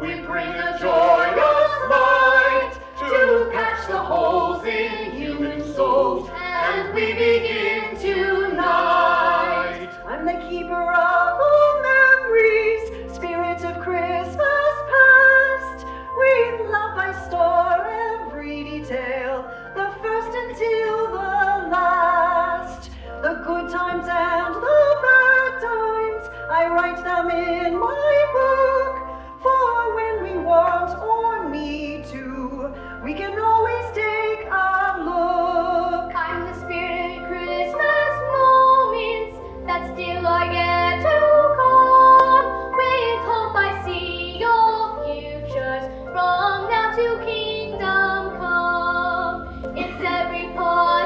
We bring a joyous light to patch the holes in human souls, and we begin tonight. I'm the keeper of all memories, spirit of Christmas past. With love I store every detail, the first until the last. The good times and the bad times, I write them in my book. For when we want or need to, we can always take a look. I'm the spirit of Christmas moments that still are yet to come. With hope I see your futures from now to kingdom come. It's every possibility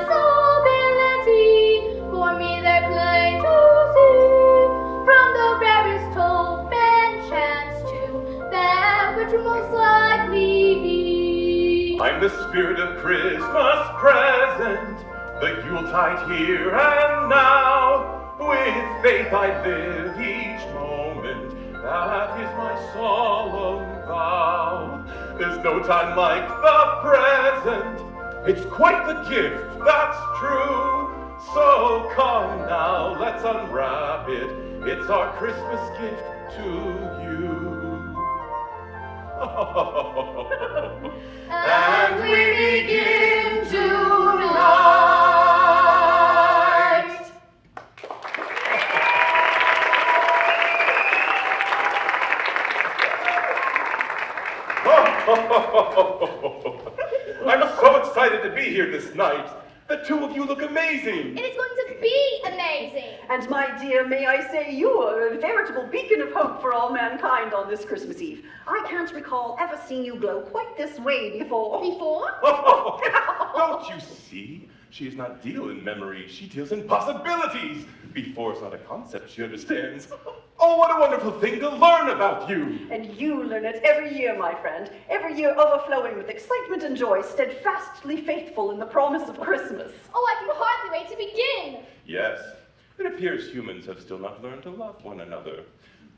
for me they're plain to see. From the rarest hope and chance to that which will most likely be. I'm the spirit of Christmas present, the Yuletide here and now. With faith I live each moment, that is my solemn vow. There's no time like the present, it's quite the gift, that's true. So come now, let's unwrap it, it's our Christmas gift to you. And we begin tonight. I'm so excited to be here this night. The two of you look amazing. It is going to be amazing. And my dear, may I say, you are a veritable beacon of hope for all mankind on this Christmas Eve. I can't recall ever seeing you glow quite this way before. Before? Don't you see? She is not dealing in memory, she deals in possibilities. Before is not a concept she understands. Oh, what a wonderful thing to learn about you. And you learn it every year, my friend. Every year overflowing with excitement and joy, steadfastly faithful in the promise of Christmas. Oh, I can hardly wait to begin. Yes, it appears humans have still not learned to love one another.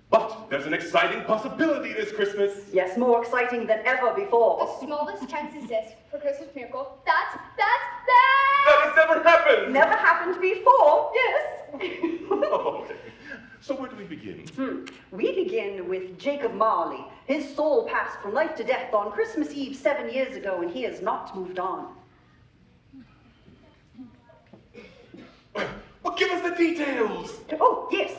But there's an exciting possibility this Christmas. Yes, more exciting than ever before. The smallest chance exists for Christmas miracle. That! That has never happened. Never happened before, yes. Oh, okay. So where do we begin? We begin with Jacob Marley. His soul passed from life to death on Christmas Eve 7 years ago, and he has not moved on. Well, give us the details. Oh, yes.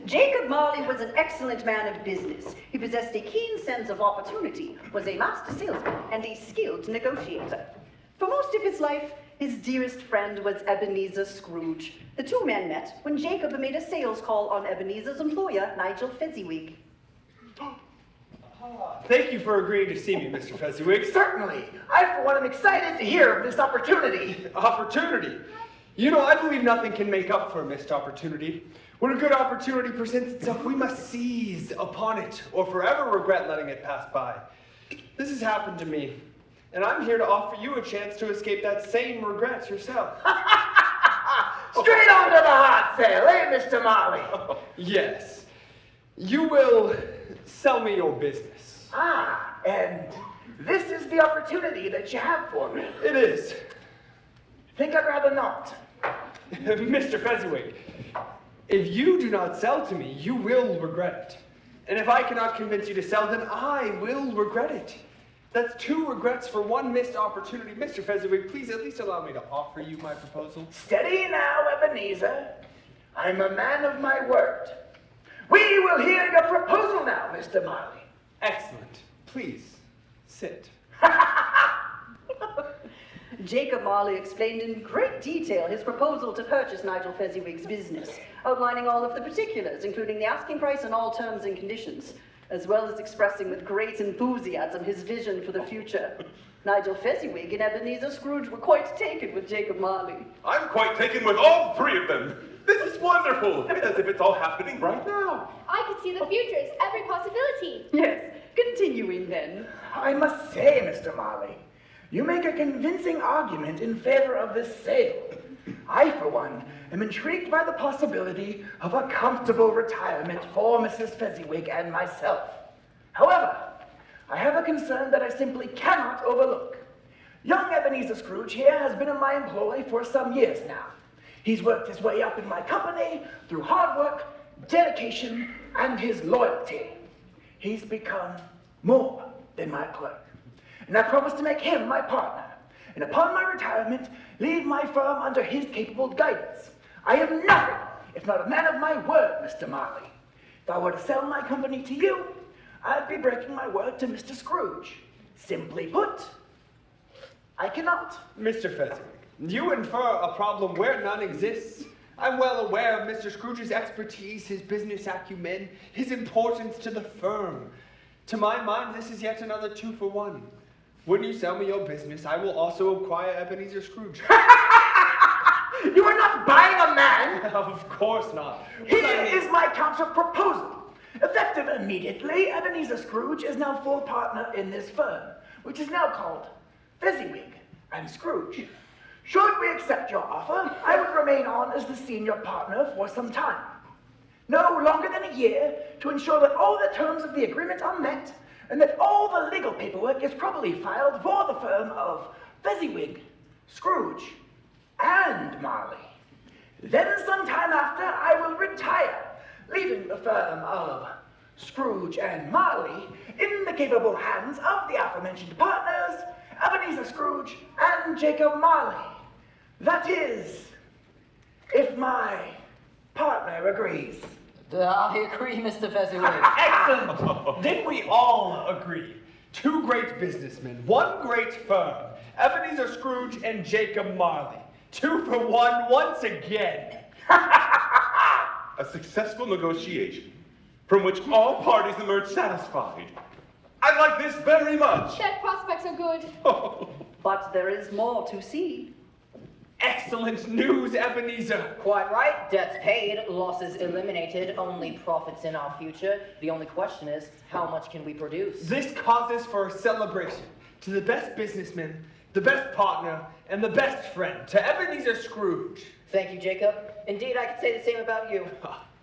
Jacob Marley was an excellent man of business. He possessed a keen sense of opportunity, was a master salesman, and a skilled negotiator. For most of his life, his dearest friend was Ebenezer Scrooge. The two men met when Jacob made a sales call on Ebenezer's employer, Nigel Fezziwig. Thank you for agreeing to see me, Mr. Fezziwig. Certainly. I, for one, am excited to hear of this opportunity. Opportunity? You know, I believe nothing can make up for a missed opportunity. When a good opportunity presents itself, we must seize upon it, or forever regret letting it pass by. This has happened to me, and I'm here to offer you a chance to escape that same regret yourself. Straight on to the hot sale, eh, Mr. Marley? Yes. You will sell me your business. Ah, and this is the opportunity that you have for me. It is. Think I'd rather not. Mr. Fezziwig, if you do not sell to me, you will regret it. And if I cannot convince you to sell, then I will regret it. That's two regrets for one missed opportunity. Mr. Fezziwig, please at least allow me to offer you my proposal. Steady now, Ebenezer. I'm a man of my word. We will hear your proposal now, Mr. Marley. Excellent. Please, sit. Jacob Marley explained in great detail his proposal to purchase Nigel Fezziwig's business, outlining all of the particulars, including the asking price and all terms and conditions, as well as expressing with great enthusiasm his vision for the future. Nigel Fezziwig and Ebenezer Scrooge were quite taken with Jacob Marley. I'm quite taken with all three of them. This is wonderful. It's as if it's all happening right now. I could see the futures, every possibility. Yes, continuing then. I must say, Mr. Marley, you make a convincing argument in favor of this sale. I, for one, am intrigued by the possibility of a comfortable retirement for Mrs. Fezziwig and myself. However, I have a concern that I simply cannot overlook. Young Ebenezer Scrooge here has been in my employ for some years now. He's worked his way up in my company through hard work, dedication, and his loyalty. He's become more than my clerk. And I promise to make him my partner. And upon my retirement, leave my firm under his capable guidance. I am nothing if not a man of my word, Mr. Marley. If I were to sell my company to you, I'd be breaking my word to Mr. Scrooge. Simply put, I cannot. Mr. Fezziwig, you infer a problem where none exists. I'm well aware of Mr. Scrooge's expertise, his business acumen, his importance to the firm. To my mind, this is yet another 2-for-1. When you sell me your business, I will also acquire Ebenezer Scrooge. You are not buying a man! Of course not. Here is my counter proposal. Effective immediately, Ebenezer Scrooge is now full partner in this firm, which is now called Fezziwig and Scrooge. Should we accept your offer, I would remain on as the senior partner for some time. No longer than a year, to ensure that all the terms of the agreement are met and that all the legal paperwork is properly filed for the firm of Fezziwig, Scrooge, and Marley. Then sometime after, I will retire, leaving the firm of Scrooge and Marley in the capable hands of the aforementioned partners, Ebenezer Scrooge and Jacob Marley. That is, if my partner agrees. I agree, Mr. Fezziwig. Excellent! Then we all agree. 2 great businessmen, 1 great firm, Ebenezer Scrooge and Jacob Marley. 2-for-1 once again. A successful negotiation from which all parties emerge satisfied. I like this very much. Their prospects are good. But there is more to see. Excellent news, Ebenezer. Quite right. Debts paid, losses eliminated, only profits in our future. The only question is, how much can we produce? This causes for a celebration to the best businessman, the best partner, and the best friend, to Ebenezer Scrooge. Thank you, Jacob. Indeed, I could say the same about you.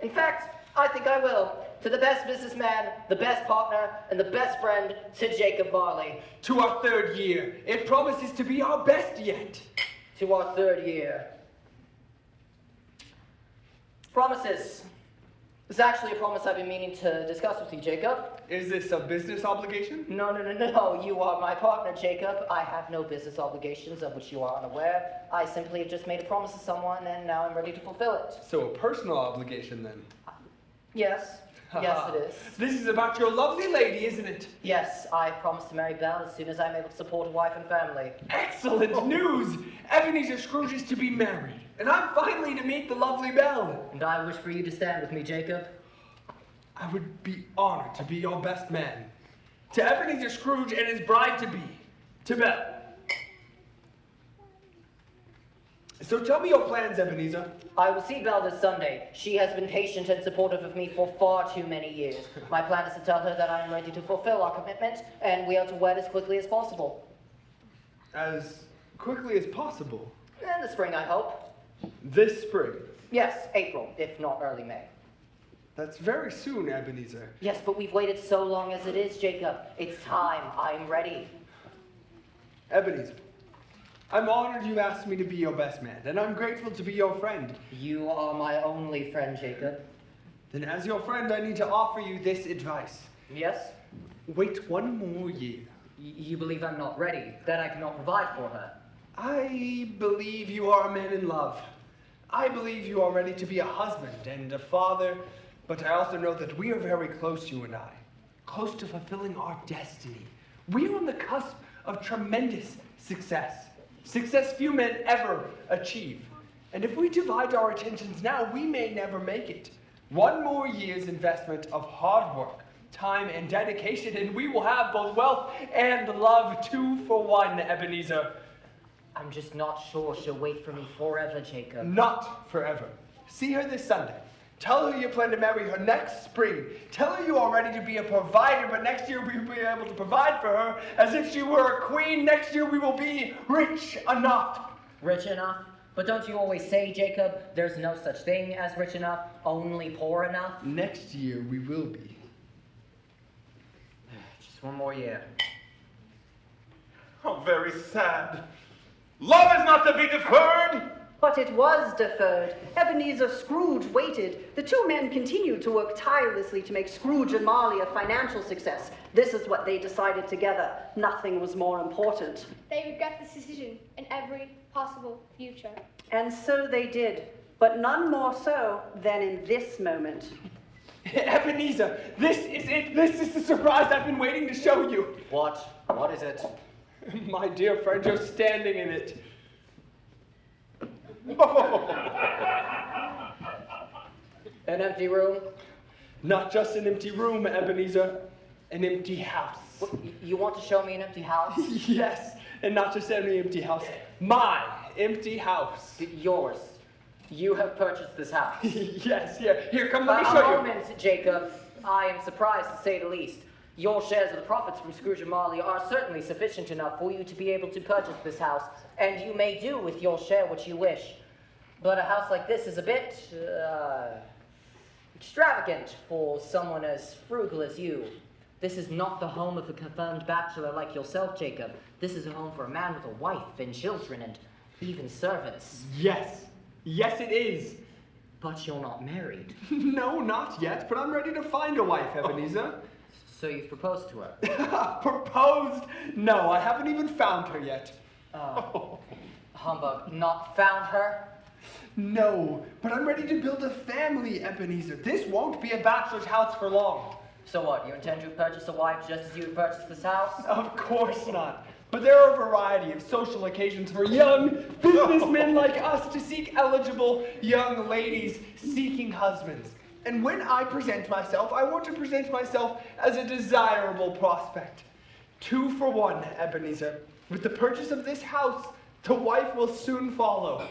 In fact, I think I will. To the best businessman, the best partner, and the best friend, to Jacob Marley. To our 3rd year. It promises to be our best yet. To our 3rd year. Promises. This is actually a promise I've been meaning to discuss with you, Jacob. Is this a business obligation? No. You are my partner, Jacob. I have no business obligations of which you are unaware. I simply have just made a promise to someone, and now I'm ready to fulfill it. So a personal obligation, then? Yes. Yes, it is. This is about your lovely lady, isn't it? Yes, I promised to marry Belle as soon as I'm able to support a wife and family. Excellent news! Ebenezer Scrooge is to be married, and I'm finally to meet the lovely Belle. And I wish for you to stand with me, Jacob. I would be honored to be your best man. To Ebenezer Scrooge and his bride-to-be, to Belle. So tell me your plans, Ebenezer. I will see Belle this Sunday. She has been patient and supportive of me for far too many years. My plan is to tell her that I am ready to fulfill our commitment, and we are to wed as quickly as possible. As quickly as possible? In the spring, I hope. This spring? Yes, April, if not early May. That's very soon, Ebenezer. Yes, but we've waited so long as it is, Jacob. It's time. I'm ready. Ebenezer, I'm honored you asked me to be your best man, and I'm grateful to be your friend. You are my only friend, Jacob. Then as your friend, I need to offer you this advice. Yes? Wait 1 more year. You believe I'm not ready, that I cannot provide for her? I believe you are a man in love. I believe you are ready to be a husband and a father, but I also know that we are very close, you and I. Close to fulfilling our destiny. We are on the cusp of tremendous success. Success few men ever achieve. And if we divide our attentions now, we may never make it. 1 more year's investment of hard work, time, and dedication, and we will have both wealth and love 2 for 1, Ebenezer. I'm just not sure she'll wait for me forever, Jacob. Not forever. See her this Sunday. Tell her you plan to marry her next spring. Tell her you are ready to be a provider, but next year we will be able to provide for her as if she were a queen. Next year we will be rich enough. Rich enough? But don't you always say, Jacob, there's no such thing as rich enough, only poor enough? Next year we will be. Just one more year. How very sad. Love is not to be deferred. But it was deferred. Ebenezer Scrooge waited. The two men continued to work tirelessly to make Scrooge and Marley a financial success. This is what they decided together. Nothing was more important. They regret this decision in every possible future. And so they did, but none more so than in this moment. Ebenezer, this is it. This is the surprise I've been waiting to show you. What? What is it? My dear friend, you're standing in it. An empty room? Not just an empty room, Ebenezer. An empty house. What, you want to show me an empty house? Yes, and not just any empty house. My empty house. Yours. You have purchased this house. Yes, here, come, let me A show you. moment, Jacob. I am surprised, to say the least. Your shares of the profits from Scrooge and Marley are certainly sufficient enough for you to be able to purchase this house, and you may do with your share what you wish. But a house like this is a bit, extravagant for someone as frugal as you. This is not the home of a confirmed bachelor like yourself, Jacob. This is a home for a man with a wife and children and even servants. Yes, it is. But you're not married. No, not yet, but I'm ready to find a wife, Ebenezer. So you've proposed to her? Proposed? No, I haven't even found her yet. Humbug, not found her? No, but I'm ready to build a family, Ebenezer. This won't be a bachelor's house for long. So what, you intend to purchase a wife just as you would purchase this house? Of course not. But there are a variety of social occasions for young businessmen like us to seek eligible young ladies seeking husbands. And when I present myself, I want to present myself as a desirable prospect. 2 for 1, Ebenezer. With the purchase of this house, the wife will soon follow.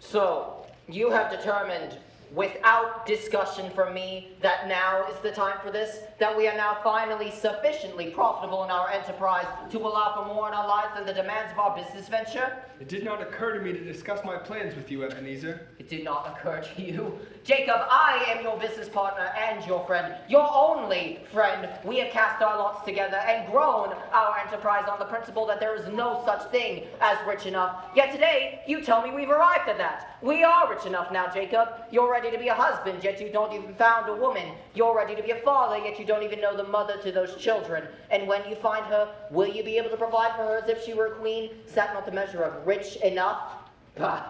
So, you have determined, without discussion from me, that now is the time for this? That we are now finally sufficiently profitable in our enterprise to allow for more in our lives than the demands of our business venture? It did not occur to me to discuss my plans with you, Ebenezer. It did not occur to you. Jacob, I am your business partner and your friend. Your only friend. We have cast our lots together and grown our enterprise on the principle that there is no such thing as rich enough. Yet today, you tell me we've arrived at that. We are rich enough now, Jacob. You're ready to be a husband, yet you don't even found a woman. You're ready to be a father, yet you don't even know the mother to those children. And when you find her, will you be able to provide for her as if she were a queen? Is that not the measure of rich enough? Bah.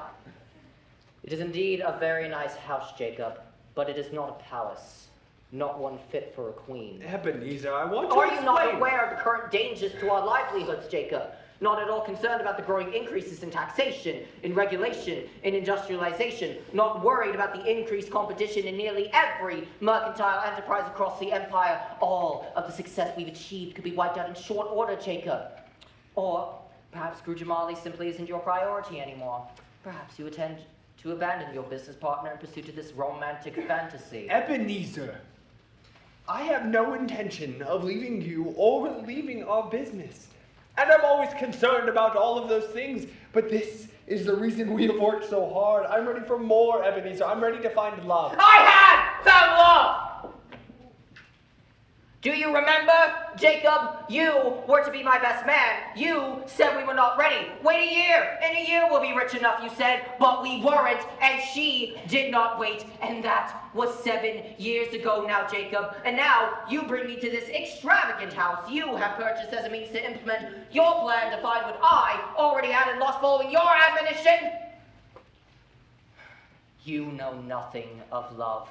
It is indeed a very nice house, Jacob, but it is not a palace, not one fit for a queen. Ebenezer, I want to Are explain. you not aware of the current dangers to our livelihoods, Jacob? Not at all concerned about the growing increases in taxation, in regulation, in industrialization, not worried about the increased competition in nearly every mercantile enterprise across the empire. All of the success we've achieved could be wiped out in short order, Jacob. Or perhaps Scrooge and Marley simply isn't your priority anymore. Perhaps you intend to abandon your business partner in pursuit of this romantic fantasy. Ebenezer, I have no intention of leaving you or leaving our business. And I'm always concerned about all of those things, but this is the reason we have worked so hard. I'm ready for more, Ebenezer. I'm ready to find love. I have found love! Do you remember, Jacob? You were to be my best man. You said we were not ready. Wait a year. In a year we'll be rich enough, you said. But we weren't, and she did not wait. And that was 7 years ago now, Jacob. And now you bring me to this extravagant house you have purchased as a means to implement your plan to find what I already had and lost following your admonition. You know nothing of love.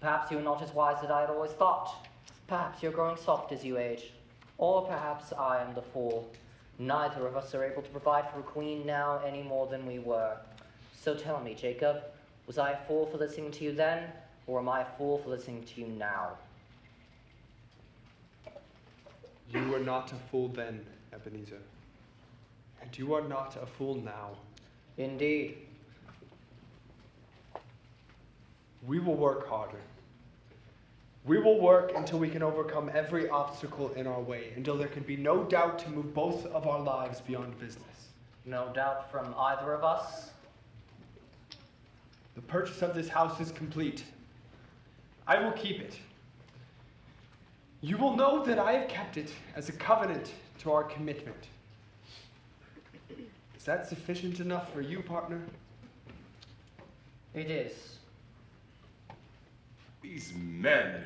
Perhaps you're not as wise as I had always thought. Perhaps you're growing soft as you age. Or perhaps I am the fool. Neither of us are able to provide for a queen now any more than we were. So tell me, Jacob, was I a fool for listening to you then, or am I a fool for listening to you now? You were not a fool then, Ebenezer. And you are not a fool now. Indeed. We will work harder. We will work until we can overcome every obstacle in our way, until there can be no doubt to move both of our lives beyond business. No doubt from either of us? The purchase of this house is complete. I will keep it. You will know that I have kept it as a covenant to our commitment. Is that sufficient enough for you, partner? It is. These men,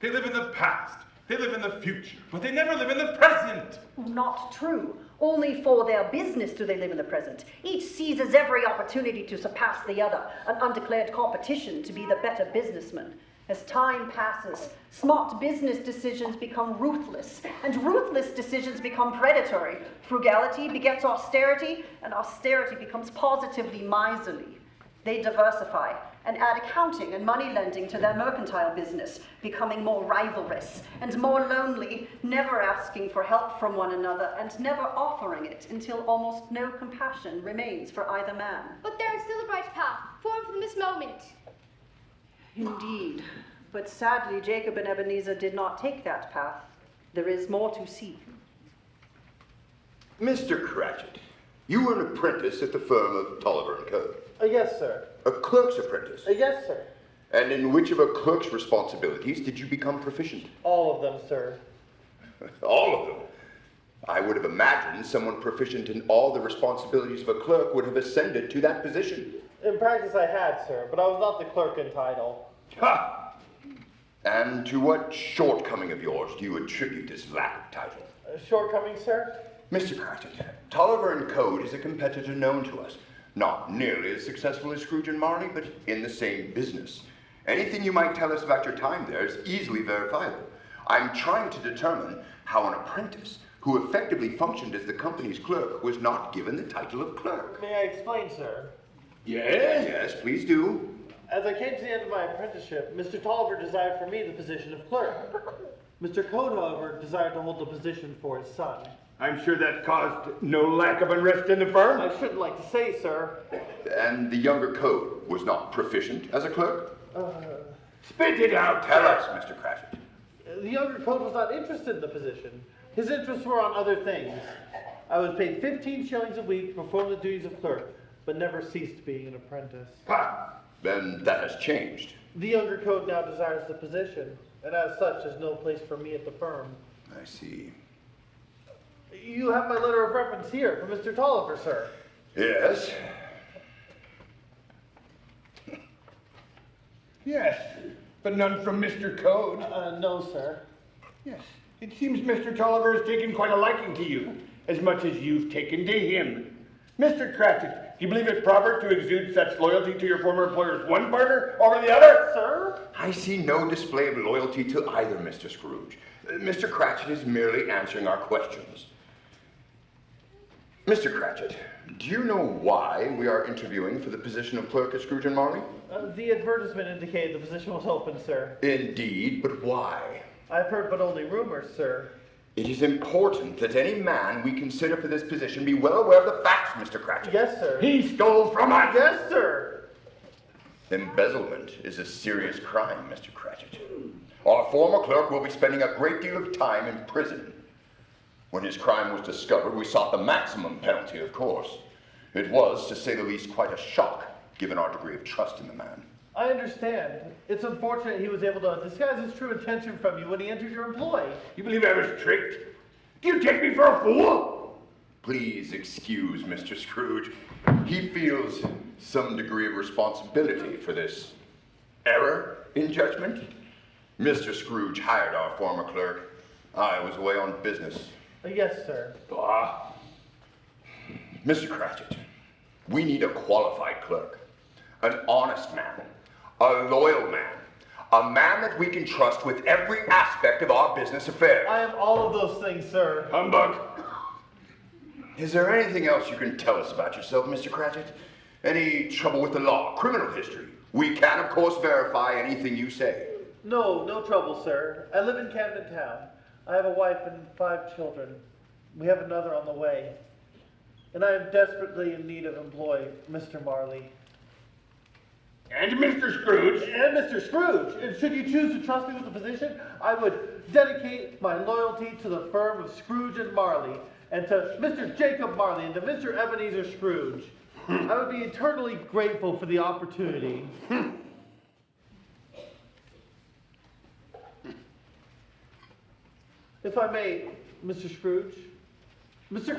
they live in the past, they live in the future, but they never live in the present. Not true. Only for their business do they live in the present. Each seizes every opportunity to surpass the other, an undeclared competition to be the better businessman. As time passes, smart business decisions become ruthless, and ruthless decisions become predatory. Frugality begets austerity, and austerity becomes positively miserly. They diversify and add accounting and money lending to their mercantile business, becoming more rivalrous and more lonely, never asking for help from one another and never offering it until almost no compassion remains for either man. But there is still a bright path formed from this moment. Indeed, but sadly Jacob and Ebenezer did not take that path. There is more to see. Mr. Cratchit, you were an apprentice at the firm of Tolliver & Co. Yes, sir. A clerk's apprentice? Yes, sir. And in which of a clerk's responsibilities did you become proficient? All of them, sir. All of them? I would have imagined someone proficient in all the responsibilities of a clerk would have ascended to that position. In practice I had, sir, but I was not the clerk in title. Ha! And to what shortcoming of yours do you attribute this lack of title? Shortcoming, sir? Mr. Cratchit, Tolliver & Co. is a competitor known to us. Not nearly as successful as Scrooge and Marley, but in the same business. Anything you might tell us about your time there is easily verifiable. I'm trying to determine how an apprentice who effectively functioned as the company's clerk was not given the title of clerk. May I explain, sir? Yes? Yes, please do. As I came to the end of my apprenticeship, Mr. Tolliver desired for me the position of clerk. Mr. Code, however, desired to hold the position for his son. I'm sure that caused no lack of unrest in the firm. I shouldn't like to say, sir. And the younger Code was not proficient as a clerk? Spit it out. Tell us, Mr. Cratchit. The younger Code was not interested in the position. His interests were on other things. I was paid 15 shillings a week to perform the duties of clerk, but never ceased being an apprentice. Ha! Then that has changed. The younger Code now desires the position, and as such, there's no place for me at the firm. I see. You have my letter of reference here from Mr. Tolliver, sir. Yes. Yes, but none from Mr. Code. No, sir. Yes, it seems Mr. Tolliver has taken quite a liking to you, as much as you've taken to him. Mr. Cratchit, do you believe it proper to exude such loyalty to your former employer's one partner over the other? Sir? I see no display of loyalty to either, Mr. Scrooge. Mr. Cratchit is merely answering our questions. Mr. Cratchit, do you know why we are interviewing for the position of clerk at Scrooge and Marley? The advertisement indicated the position was open, sir. Indeed, but why? I've heard but only rumors, sir. It is important that any man we consider for this position be well aware of the facts, Mr. Cratchit. Yes, sir. He stole from us. Yes, sir. Embezzlement is a serious crime, Mr. Cratchit. Our former clerk will be spending a great deal of time in prison. When his crime was discovered, we sought the maximum penalty, of course. It was, to say the least, quite a shock, given our degree of trust in the man. I understand. It's unfortunate he was able to disguise his true intention from you when he entered your employ. You believe I was tricked? Do you take me for a fool? Please excuse Mr. Scrooge. He feels some degree of responsibility for this error in judgment. Mr. Scrooge hired our former clerk. I was away on business. Yes, sir. Ah. Mr. Cratchit, we need a qualified clerk, an honest man, a loyal man, a man that we can trust with every aspect of our business affairs. I am all of those things, sir. Humbug. Is there anything else you can tell us about yourself, Mr. Cratchit? Any trouble with the law, criminal history? We can, of course, verify anything you say. No trouble, sir. I live in Camden Town. I have a wife and 5 children. We have another on the way. And I am desperately in need of employ, Mr. Marley. And Mr. Scrooge. And Mr. Scrooge. And should you choose to trust me with the position, I would dedicate my loyalty to the firm of Scrooge and Marley, and to Mr. Jacob Marley, and to Mr. Ebenezer Scrooge. I would be eternally grateful for the opportunity. If I may, Mr. Scrooge, Mr.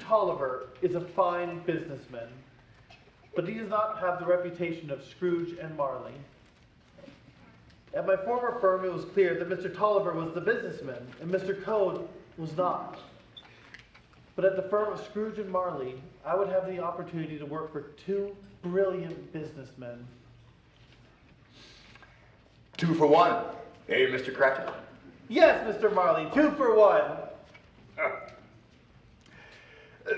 Tolliver is a fine businessman, but he does not have the reputation of Scrooge and Marley. At my former firm, it was clear that Mr. Tolliver was the businessman and Mr. Code was not. But at the firm of Scrooge and Marley, I would have the opportunity to work for two brilliant businessmen. 2 for 1. Hey, Mr. Cratchit? Yes, Mr. Marley, 2 for 1.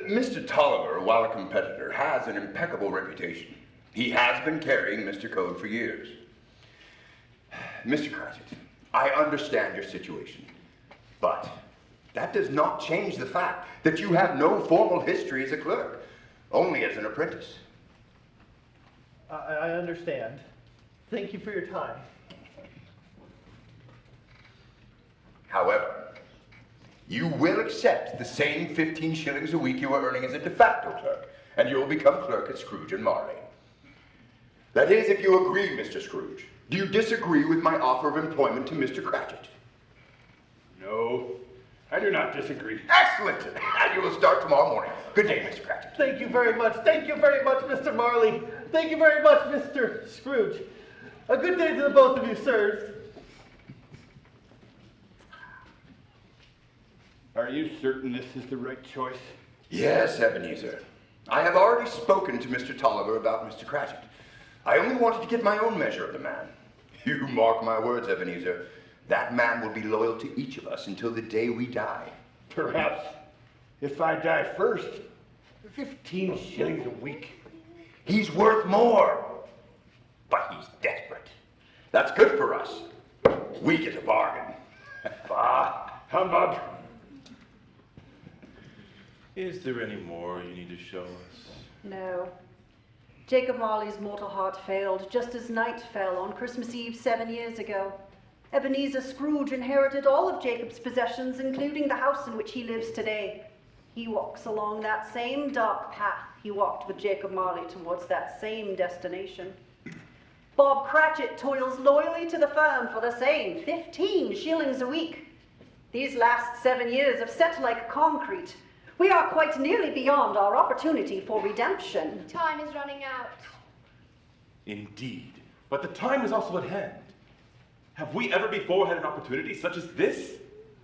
Mr. Tolliver, while a competitor, has an impeccable reputation. He has been carrying Mr. Code for years. Mr. Cratchit, I understand your situation, but that does not change the fact that you have no formal history as a clerk, only as an apprentice. I understand. Thank you for your time. However, you will accept the same 15 shillings a week you are earning as a de facto clerk, and you will become clerk at Scrooge and Marley. That is, if you agree, Mr. Scrooge. Do you disagree with my offer of employment to Mr. Cratchit? No, I do not disagree. Excellent! And you will start tomorrow morning. Good day, Mr. Cratchit. Thank you very much. Thank you very much, Mr. Marley. Thank you very much, Mr. Scrooge. A good day to the both of you, sirs. Are you certain this is the right choice? Yes, Ebenezer. I have already spoken to Mr. Tolliver about Mr. Cratchit. I only wanted to get my own measure of the man. You mark my words, Ebenezer. That man will be loyal to each of us until the day we die. Perhaps. If I die first. 15 shillings a week. He's worth more. But he's desperate. That's good for us. We get a bargain. Bah, humbug. Is there any more you need to show us? No. Jacob Marley's mortal heart failed, just as night fell on Christmas Eve 7 years ago. Ebenezer Scrooge inherited all of Jacob's possessions, including the house in which he lives today. He walks along that same dark path he walked with Jacob Marley towards that same destination. Bob Cratchit toils loyally to the firm for the same 15 shillings a week. These last 7 years have set like concrete. We are quite nearly beyond our opportunity for redemption. Time is running out. Indeed, but the time is also at hand. Have we ever before had an opportunity such as this?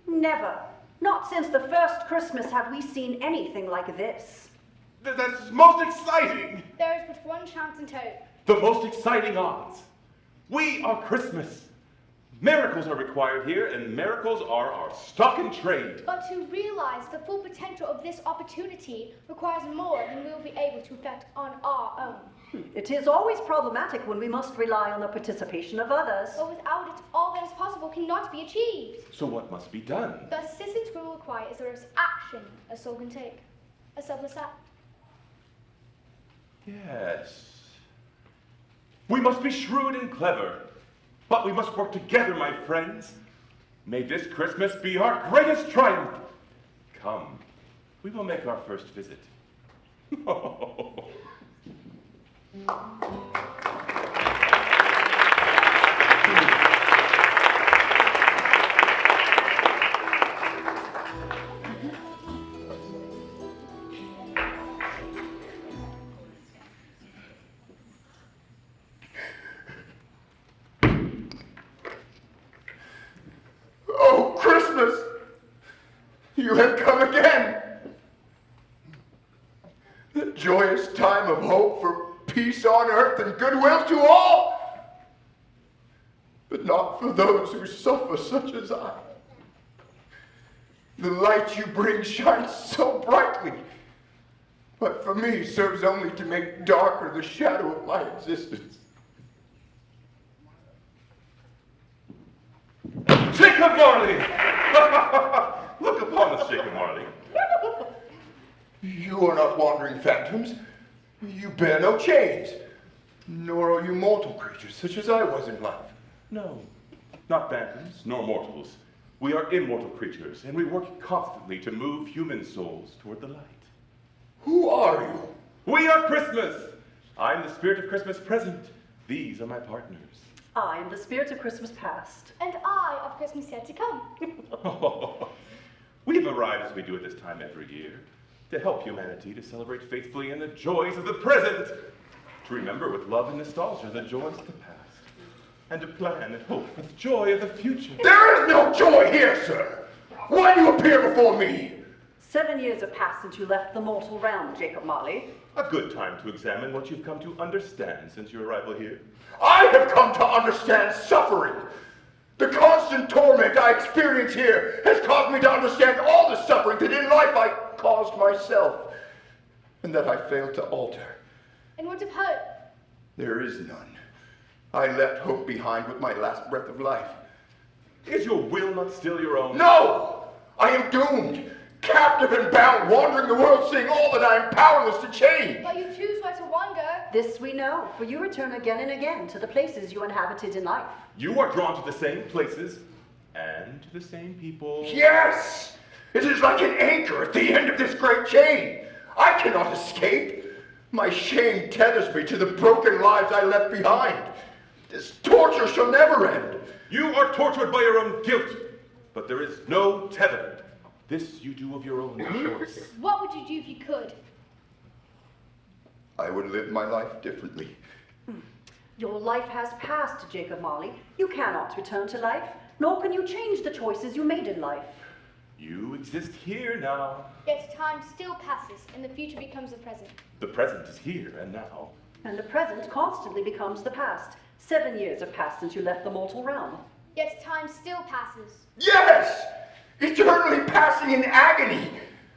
Never. Not since the first Christmas have we seen anything like this. That's most exciting! There is but one chance and hope. The most exciting odds. We are Christmas. Miracles are required here, and miracles are our stock in trade. But to realize the full potential of this opportunity requires more than we will be able to effect on our own. It is always problematic when we must rely on the participation of others. But without it, all that is possible cannot be achieved. So what must be done? The assistance we will require is there is action a soul can take. A selfless act. Yes. We must be shrewd and clever. But we must work together, my friends. May this Christmas be our greatest triumph. Come, we will make our first visit. You have come again. The joyous time of hope for peace on earth and goodwill to all. But not for those who suffer such as I. The light you bring shines so brightly, but for me serves only to make darker the shadow of my existence. Jacob Marley! Look upon us, Jacob Marley. You are not wandering phantoms. You bear no chains. Nor are you mortal creatures, such as I was in life. No, not phantoms, nor mortals. We are immortal creatures, and we work constantly to move human souls toward the light. Who are you? We are Christmas! I'm the spirit of Christmas present. These are my partners. I am the spirit of Christmas past. And I of Christmas yet to come. We've arrived as we do at this time every year, to help humanity to celebrate faithfully in the joys of the present, to remember with love and nostalgia the joys of the past, and to plan and hope with joy of the future. There is no joy here, sir. Why do you appear before me? 7 years have passed since you left the mortal realm, Jacob Marley. A good time to examine what you've come to understand since your arrival here. I have come to understand suffering. The constant torment I experience here has caused me to understand all the suffering that in life I caused myself, and that I failed to alter. And what of hope? There is none. I left hope behind with my last breath of life. Is your will not still your own? No! I am doomed, captive and bound, wandering the world, seeing all that I am powerless to change. But you choose where to wander. This we know, for you return again and again to the places you inhabited in life. You are drawn to the same places and to the same people. Yes! It is like an anchor at the end of this great chain. I cannot escape. My shame tethers me to the broken lives I left behind. This torture shall never end. You are tortured by your own guilt, but there is no tether. This you do of your own choice. What would you do if you could? I would live my life differently. Your life has passed, Jacob Marley. You cannot return to life, nor can you change the choices you made in life. You exist here now. Yet time still passes, and the future becomes the present. The present is here and now. And the present constantly becomes the past. 7 years have passed since you left the mortal realm. Yet time still passes. Yes! Eternally passing in agony.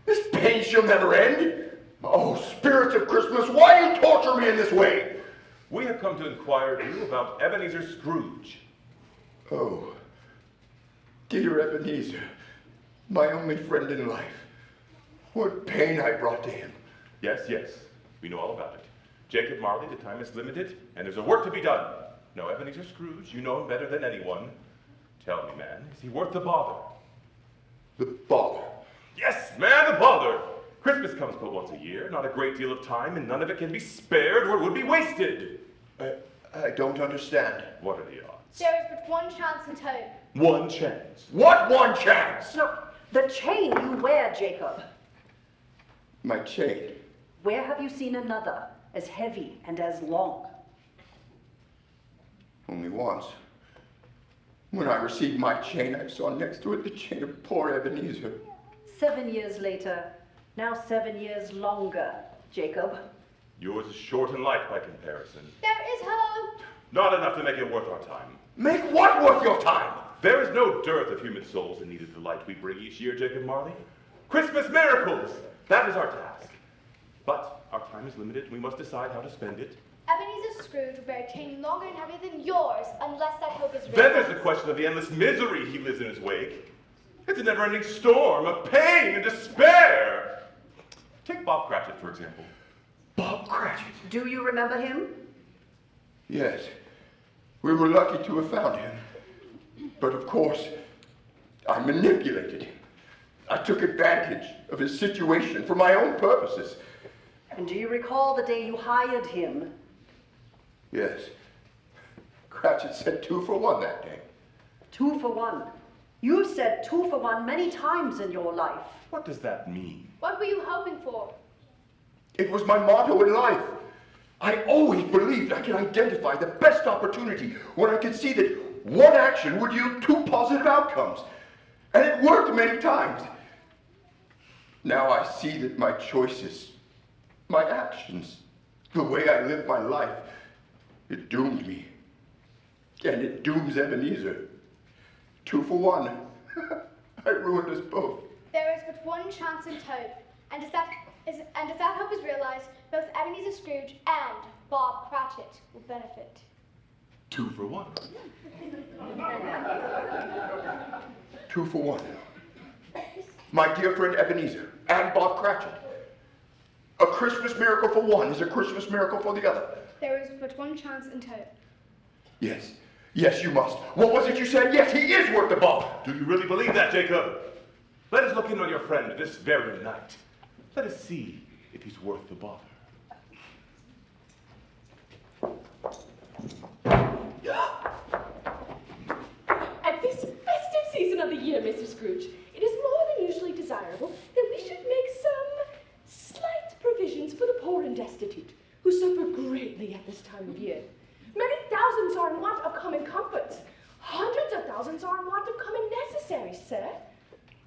This pain shall never end. Oh, spirits of Christmas, why do you torture me in this way? We have come to inquire of you about Ebenezer Scrooge. Oh, dear Ebenezer, my only friend in life. What pain I brought to him. Yes, yes, we know all about it. Jacob Marley, the time is limited, and there's a work to be done. Now, Ebenezer Scrooge, you know him better than anyone. Tell me, man, is he worth the bother? The bother? Yes, man, the bother! Christmas comes but once a year, not a great deal of time, and none of it can be spared or it would be wasted. I don't understand. What are the odds? There is but one chance and hope. One chance. What one chance? No, the chain you wear, Jacob. My chain. Where have you seen another as heavy and as long? Only once. When I received my chain, I saw next to it the chain of poor Ebenezer. 7 years later, now 7 years longer, Jacob. Yours is short and light by comparison. There is hope. Not enough to make it worth our time. Make what worth your time? There is no dearth of human souls in need of the light we bring each year, Jacob Marley. Christmas miracles! That is our task. But our time is limited, and we must decide how to spend it. Ebenezer Scrooge will bear a chain longer and heavier than yours, unless that hope is real. Then there's the question of the endless misery he lives in his wake. It's a never-ending storm of pain and despair. Take Bob Cratchit, for example. Bob Cratchit? Do you remember him? Yes. We were lucky to have found him. But of course, I manipulated him. I took advantage of his situation for my own purposes. And do you recall the day you hired him? Yes. Cratchit said 2 for 1 that day. 2 for 1. You've said 2 for 1 many times in your life. What does that mean? What were you hoping for? It was my motto in life. I always believed I could identify the best opportunity when I could see that one action would yield 2 positive outcomes. And it worked many times. Now I see that my choices, my actions, the way I live my life, it doomed me. And it dooms Ebenezer. 2 for 1. I ruined us both. There is but one chance and hope, and if that hope is realized, both Ebenezer Scrooge and Bob Cratchit will benefit. 2 for 1. 2 for 1. My dear friend Ebenezer and Bob Cratchit. A Christmas miracle for one is a Christmas miracle for the other. There is but one chance and hope. Yes. Yes, you must. What was it you said? Yes, he is worth the Bob. Do you really believe that, Jacob? Let us look in on your friend this very night. Let us see if he's worth the bother. season of the year, Mr. Scrooge, it is more than usually desirable that we should make some slight provisions for the poor and destitute, who suffer greatly at this time of year. Many thousands are in want of common comforts. Hundreds of thousands are in want of common necessaries, sir.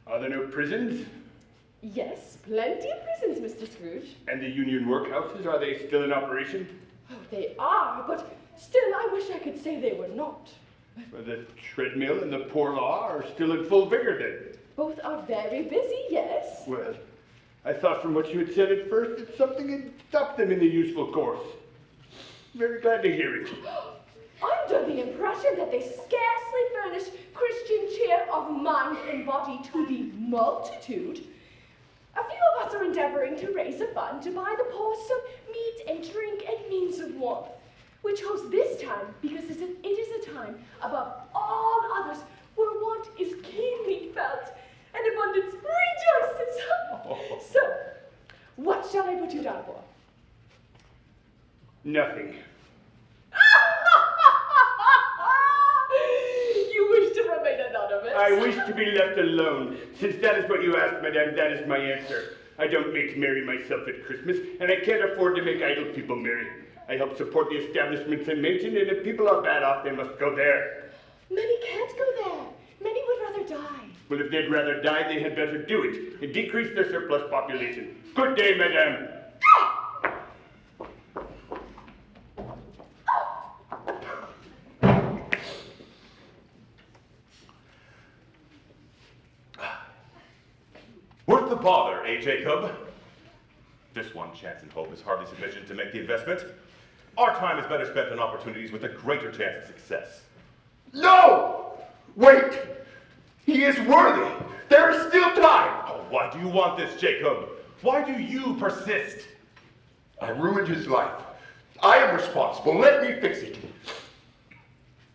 Are there no prisons? Yes, plenty of prisons, Mr. Scrooge. And the union workhouses, are they still in operation? Oh, they are, but still I wish I could say they were not. Well, the treadmill and the poor law are still in full vigor then? Both are very busy, yes. Well, I thought from what you had said at first that something had stopped them in the useful course. Very glad to hear it. Under the impression that they scarcely furnish Christian cheer of mind and body to the multitude, a few of us are endeavoring to raise a fund to buy the poor some meat and drink and means of warmth. We chose this time because it is a time above all others where want is keenly felt and abundance rejoices. So, what shall I put you down for? Nothing. You wish to remain anonymous? I wish to be left alone. Since that is what you asked, madame, that is my answer. I don't make merry myself at Christmas, and I can't afford to make idle people merry. I help support the establishments I mentioned, and if people are bad off, they must go there. Many can't go there. Many would rather die. Well, if they'd rather die, they had better do it, and decrease their surplus population. Good day, madame. Worth the bother, eh, Jacob? This one chance and hope is hardly sufficient to make the investment. Our time is better spent on opportunities with a greater chance of success. No! Wait! He is worthy. There is still time. Oh, why do you want this, Jacob? Why do you persist? I ruined his life. I am responsible. Let me fix it.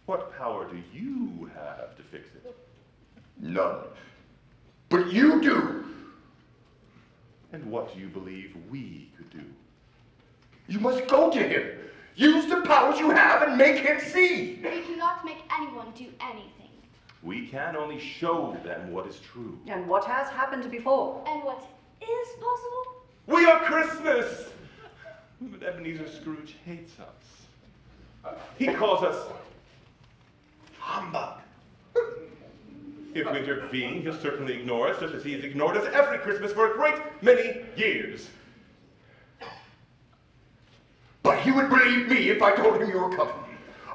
What power do you have to fix it? None. But you do. And what do you believe we could do? You must go to him. Use the powers you have and make him see. We cannot make anyone do anything. We can only show them what is true. And what has happened before? And what is possible? We are Christmas! But Ebenezer Scrooge hates us. He calls us humbug. If we intervene, he'll certainly ignore us, just as he has ignored us every Christmas for a great many years. But he would believe me if I told him you were coming.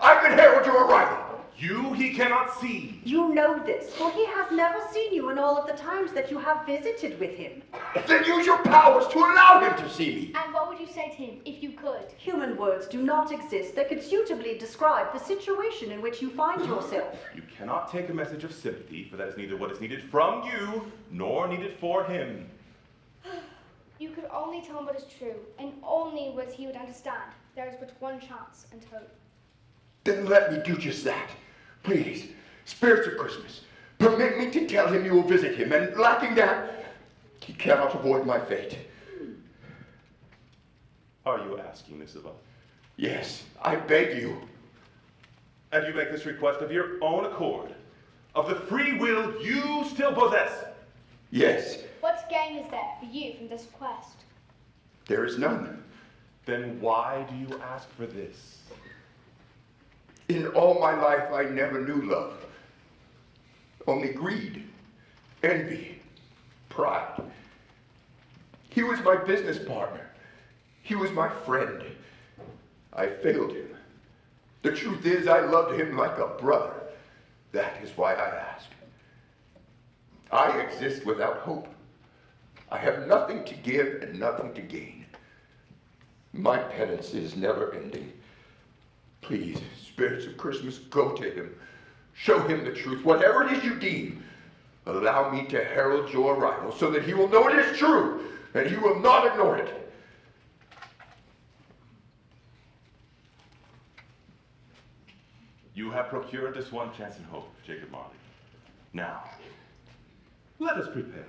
I could herald your arrival. You he cannot see. You know this, for he has never seen you in all of the times that you have visited with him. Then use your powers to allow him to see me. And what would you say to him if you could? Human words do not exist that could suitably describe the situation in which you find yourself. You cannot take a message of sympathy, for that is neither what is needed from you, nor needed for him. You could only tell him what is true, and only what he would understand. There is but one chance and hope. Then let me do just that. Please, spirits of Christmas, permit me to tell him you will visit him, and lacking that, he cannot avoid my fate. Are you asking this of us? Yes, I beg you. And you make this request of your own accord, of the free will you still possess? Yes. What gain is there for you from this quest? There is none. Then why do you ask for this? In all my life, I never knew love. Only greed, envy, pride. He was my business partner. He was my friend. I failed him. The truth is, I loved him like a brother. That is why I ask. I exist without hope. I have nothing to give and nothing to gain. My penance is never ending. Please, spirits of Christmas, go to him. Show him the truth, whatever it is you deem. Allow me to herald your arrival so that he will know it is true and he will not ignore it. You have procured this one chance and hope, Jacob Marley. Now, let us prepare.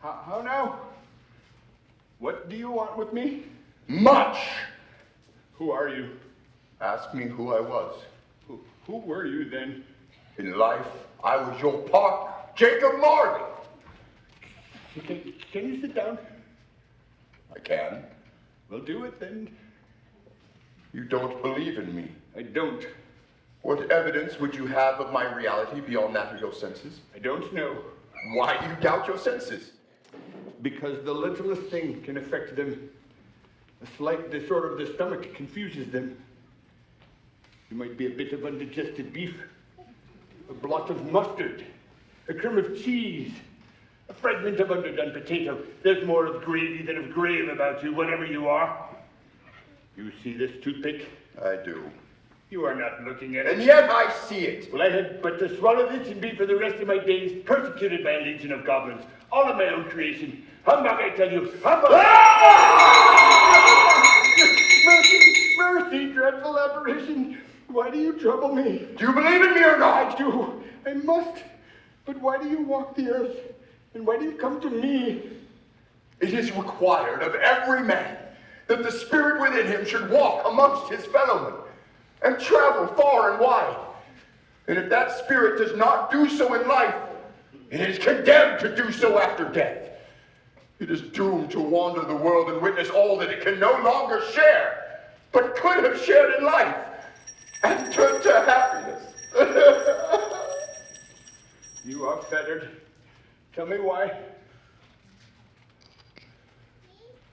How now? What do you want with me? Much! Who are you? Ask me who I was. Who were you then? In life, I was your partner, Jacob Marley. Can you sit down? I can. Well, do it then. You don't believe in me. I don't. What evidence would you have of my reality beyond that of your senses? I don't know. Why do you doubt your senses? Because the littlest thing can affect them. A slight disorder of the stomach confuses them. There might be a bit of undigested beef, a blot of mustard, a crumb of cheese, a fragment of underdone potato. There's more of gravy than of grave about you, whatever you are. You see this toothpick? I do. You are not looking at it. And yet I see it. Well, I had but to swallow this and be for the rest of my days persecuted by a legion of goblins, all of my own creation. Humbug, I tell you, humbug! Mercy, dreadful apparition. Why do you trouble me? Do you believe in me or not? I do. I must. But why do you walk the earth? And why do you come to me? It is required of every man that the spirit within him should walk amongst his fellowmen and travel far and wide. And if that spirit does not do so in life, it is condemned to do so after death. It is doomed to wander the world and witness all that it can no longer share, but could have shared in life, and turn to happiness. You are fettered. Tell me why.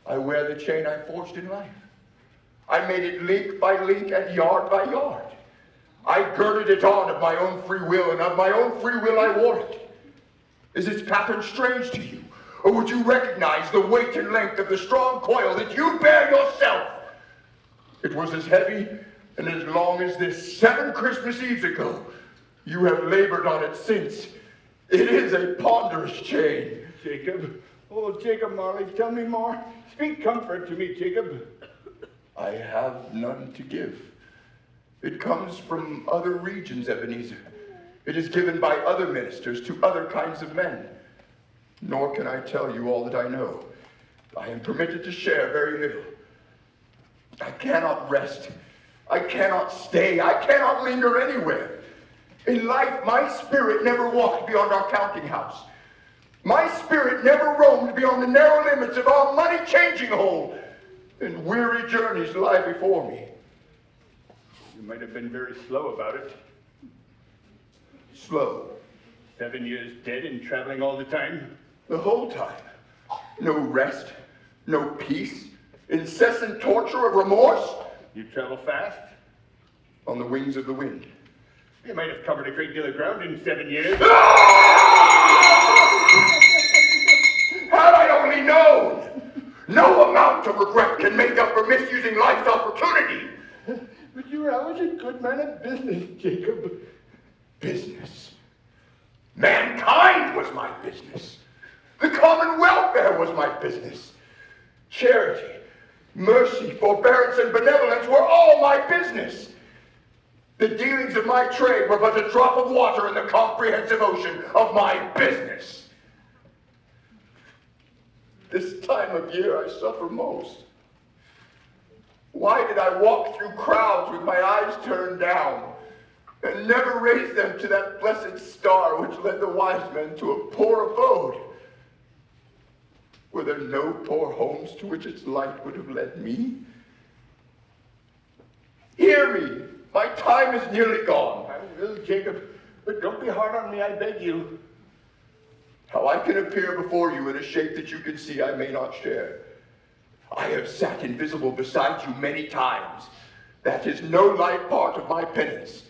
I wear the chain I forged in life. I made it link by link and yard by yard. I girded it on of my own free will, and of my own free will I wore it. Is its pattern strange to you? Or would you recognize the weight and length of the strong coil that you bear yourself? It was as heavy and as long as this 7 Christmas Eves ago. You have labored on it since. It is a ponderous chain. Jacob, oh, Jacob Marley, tell me more. Speak comfort to me, Jacob. I have none to give. It comes from other regions, Ebenezer. It is given by other ministers to other kinds of men. Nor can I tell you all that I know. I am permitted to share very little. I cannot rest. I cannot stay. I cannot linger anywhere. In life, my spirit never walked beyond our counting house. My spirit never roamed beyond the narrow limits of our money-changing hole. And weary journeys lie before me. You might have been very slow about it. Slow. 7 years dead and traveling all the time. The whole time. No rest, no peace, incessant torture of remorse. You travel fast? On the wings of the wind. You might have covered a great deal of ground in 7 years. Had I only known! No amount of regret can make up for misusing life's opportunity. But you were always a good man of business, Jacob. Business. Mankind was my business. The common welfare was my business. Charity, mercy, forbearance, and benevolence were all my business. The dealings of my trade were but a drop of water in the comprehensive ocean of my business. This time of year I suffer most. Why did I walk through crowds with my eyes turned down and never raise them to that blessed star which led the wise men to a poor abode? Were there no poor homes to which its light would have led me? Hear me. My time is nearly gone. I will, Jacob, but don't be hard on me, I beg you. How I can appear before you in a shape that you can see I may not share. I have sat invisible beside you many times. That is no light part of my penance.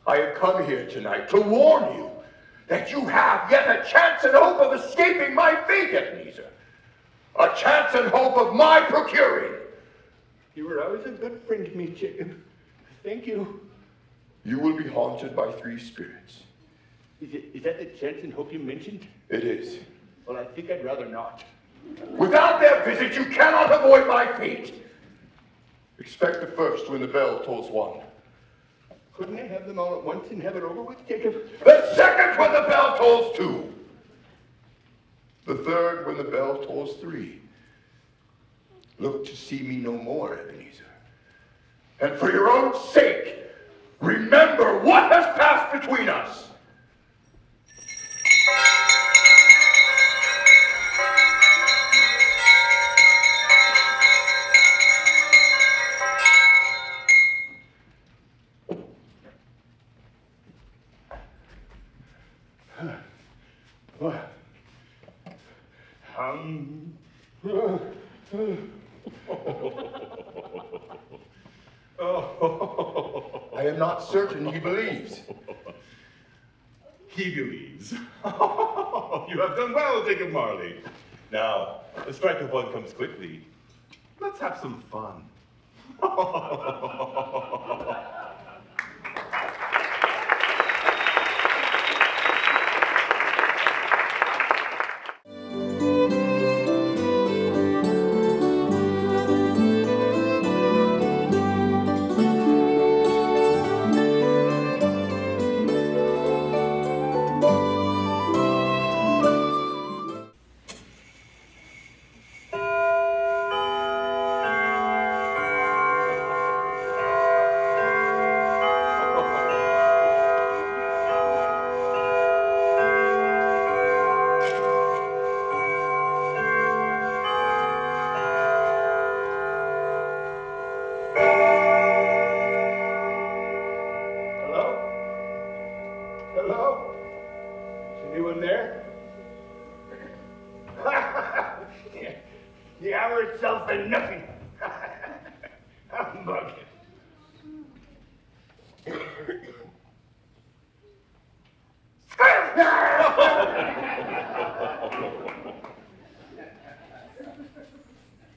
I have come here tonight to warn you that you have yet a chance and hope of escaping my fate, Ebenezer. A chance and hope of my procuring. You were always a good friend to me, Jacob. Thank you. You will be haunted by 3 spirits. Is that the chance and hope you mentioned? It is. Well, I think I'd rather not. Without their visit, you cannot avoid my fate. Expect the first when the bell tolls 1. Couldn't I have them all at once and have it over with, Jacob? The second when the bell tolls tolls 2. The third when the bell tolls 3. Look to see me no more, Ebenezer. And for your own sake, remember what has passed between us. I am not certain he believes. He believes. You have done well, Jacob Marley. Now, the strike of one comes quickly. Let's have some fun.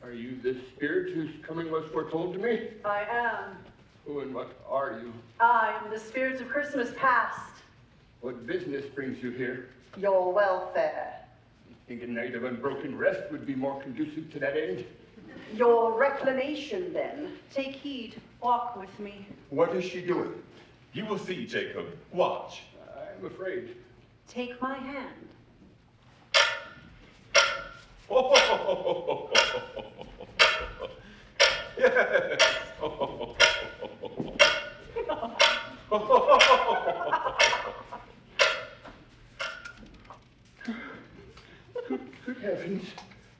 Are you the spirit whose coming was foretold to me? I am. Who and what are you? I am the spirit of Christmas past. What business brings you here? Your welfare. You think a night of unbroken rest would be more conducive to that end? Your reclamation, then. Take heed. Walk with me. What is she doing? You will see, Jacob. Watch. I'm afraid. Take my hand. Yes. Good heavens.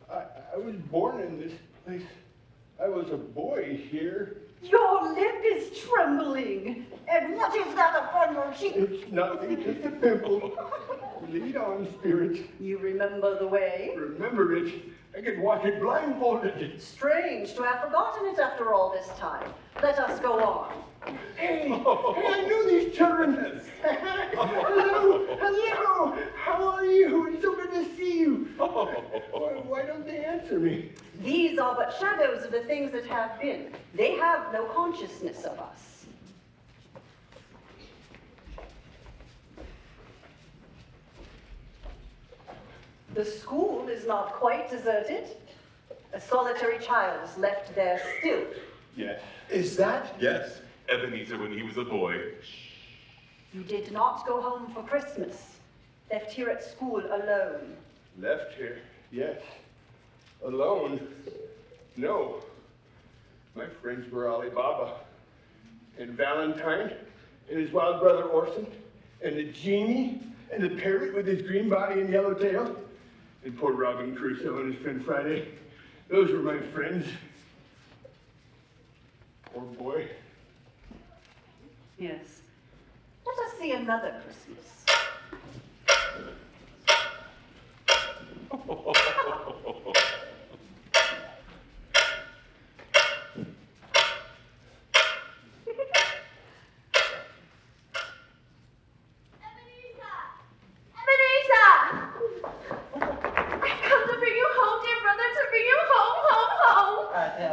I was born in this place. I was a boy here. Your lip is trembling. And what is that upon your cheek? It's nothing, just a pimple. Lead on, spirit. You remember the way? Remember it. I could walk it blindfolded. Strange to have forgotten it after all this time. Let us go on. Hey, I knew these children. Hello, how are you? It's so good to see you. Why don't they answer me? These are but shadows of the things that have been. They have no consciousness of us. The school is not quite deserted. A solitary child is left there still. Yes. Is that? Yes. Ebenezer when he was a boy. You did not go home for Christmas. Left here at school alone. Left here, yes. Alone? No. My friends were Ali Baba, and Valentine, and his wild brother Orson, and the genie, and the parrot with his green body and yellow tail, and poor Robin Crusoe and his friend Friday. Those were my friends. Poor boy. Yes. Let us see another Christmas.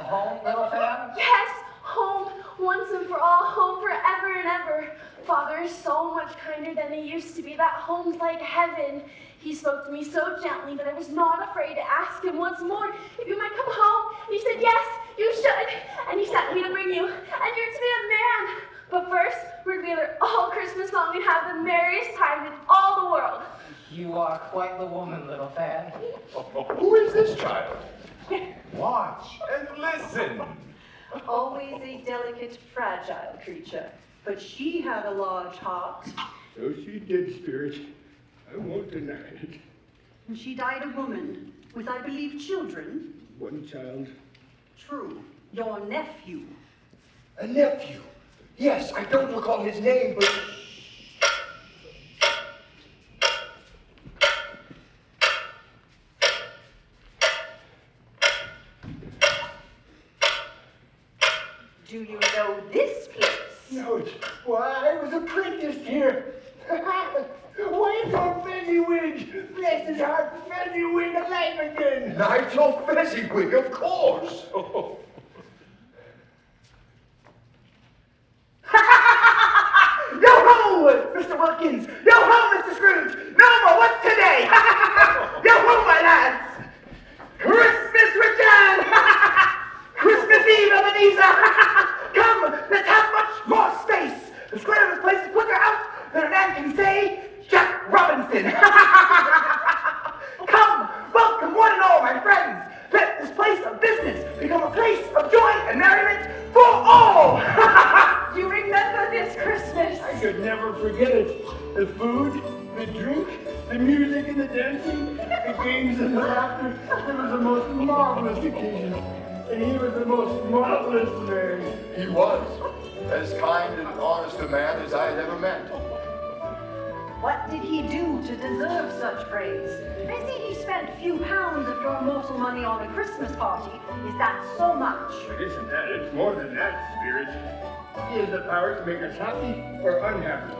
Home, little fan? Yes, home, once and for all, home forever and ever. Father is so much kinder than he used to be. That home's like heaven. He spoke to me so gently that I was not afraid to ask him once more if you might come home. And he said, yes, you should. And he sent me to bring you. And you're to be a man. But first, we're together all Christmas long and have the merriest time in all the world. You are quite the woman, little fan. Who is this child? Watch and listen. Always a delicate, fragile creature, but she had a large heart. So she did, Spirit. I won't deny it. And she died a woman, with, I believe, children. One child. True. Your nephew. A nephew. Yes, I don't recall his name, but... Do you know this place? No, why, I was apprenticed here. Why is old Fezziwig? Bless his heart, Fezziwig alive again. Nigel Fezziwig, of course. Yo-ho, Mr. Wilkins! Yo-ho, Mr. Scrooge! No more, what's today? Yo-ho, my lads! Christmas return! Christmas Eve, Ebenezer! Come, let's have much more space! The square of this place is quicker out than a man can say, Jack Robinson! Come, welcome one and all, my friends! Let this place of business become a place of joy and merriment for all! You remember this Christmas? I could never forget it. The food, the drink, the music and the dancing, the games and the laughter. It was the most marvelous occasion. And he was the most marvelous man. He was. As kind and honest a man as I had ever met. What did he do to deserve such praise? I see he spent a few pounds of your mortal money on a Christmas party. Is that so much? But isn't that, it's more than that, Spirit. He has the power to make us happy or unhappy,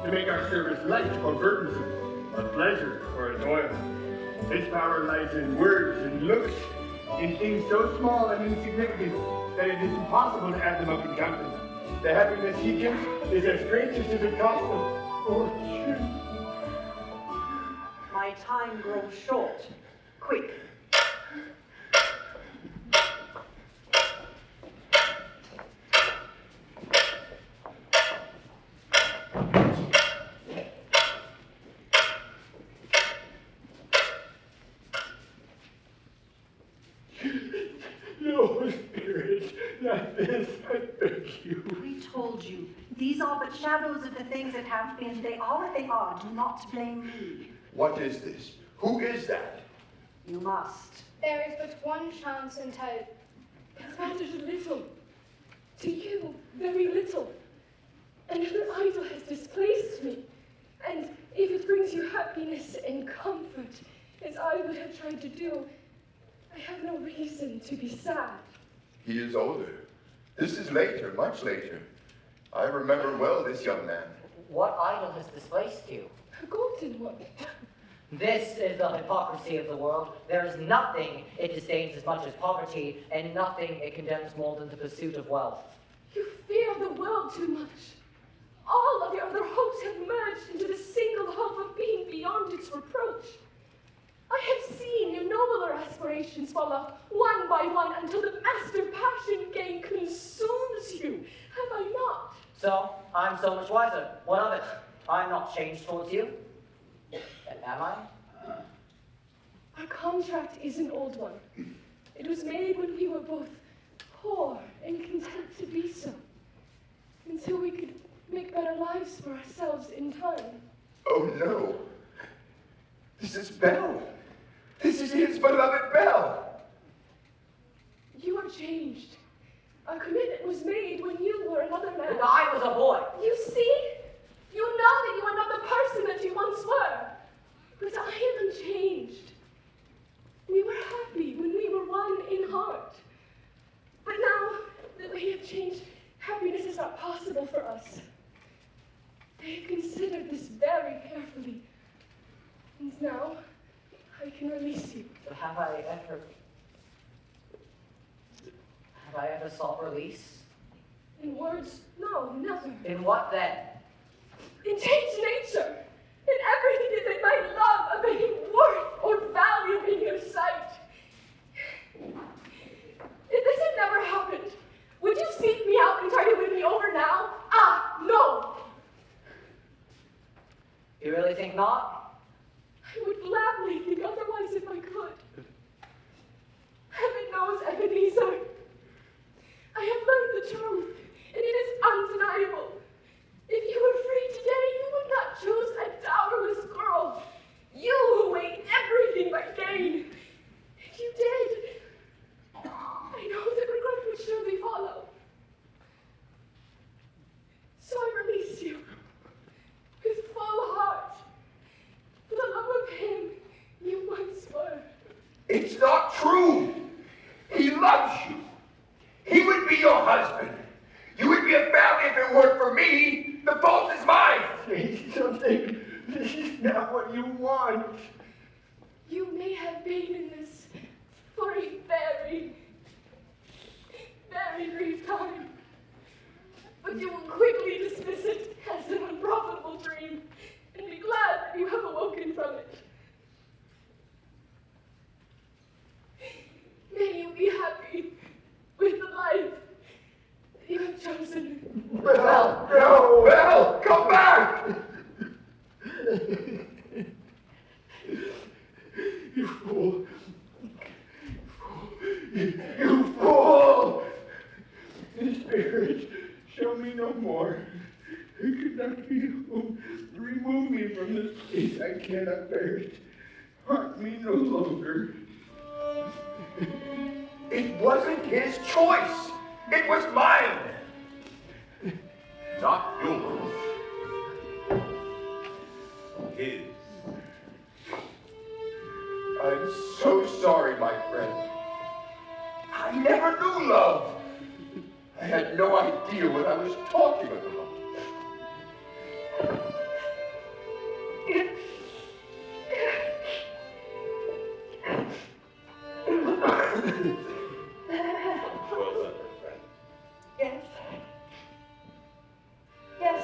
to make our service light or burdensome, a pleasure or a toil. His power lies in words and looks, in things so small and insignificant that it is impossible to add them up and count them. The happiness he gives is as great as if it cost a fortune. My time grows short. Quick. No, Spirit, not this, I beg you. We told you, these are but shadows of the things that have been. They are what they are. Do not blame me. What is this? Who is that? You must. There is but one chance in hope. It matters little. To you, very little. Another idol has displaced me. And if it brings you happiness and comfort, as I would have tried to do, I have no reason to be sad. He is older. This is later, much later. I remember well this young man. What idol has displaced you? A golden one. This is the hypocrisy of the world. There is nothing it disdains as much as poverty, and nothing it condemns more than the pursuit of wealth. You fear the world too much. All of your other hopes have merged into the single hope of being beyond its reproach. I have seen your nobler aspirations fall off one by one until the master passion gain consumes you. Have I not? So, I'm so much wiser. What of it? I'm not changed towards you. Am I? Our contract is an old one. It was made when we were both poor and content to be so, until we could make better lives for ourselves in time. Oh no. This is Belle. This is his beloved Belle. You are changed. Our commitment was made when you were another man. And I was a boy. You see? You know that you are not the person that you once were. But I am unchanged. We were happy when we were one in heart. But now that we have changed, happiness is not possible for us. I have considered this very carefully. And now I can release you. But have I ever sought release? In words, no, never. In what then? In changed nature. In everything that might love of any worth or value in your sight. If this had never happened, would you seek me out and try to win me over now? Ah, no! You really think not? I I would gladly think otherwise if I could. Heaven knows, Ebenezer, I have learned the truth, and it is undeniable. If you were free today, you would not choose a dowerless girl. You who weigh everything by gain. If you did, I know that regret would surely follow. So I release you with full heart for the love of him you once were. It's not true. He loves you. He would be your husband. You would be a family if it weren't for me. The fault is mine. Say something. This is not what you want. You may have been in this for a very, very brief time, but you will quickly dismiss it as an unprofitable dream and be glad that you have awoken from it. May you be happy with the life that you have chosen. Belle, no, Belle, come back! You fool. You fool! Spirit, show me no more. I could not be home. Remove me from this place. I cannot bear it. Haunt me no longer. It wasn't his choice. It was mine. Not yours. His. I'm so sorry, my friend. I never knew love. I had no idea what I was talking about. Well done, friend. Yes. Yes.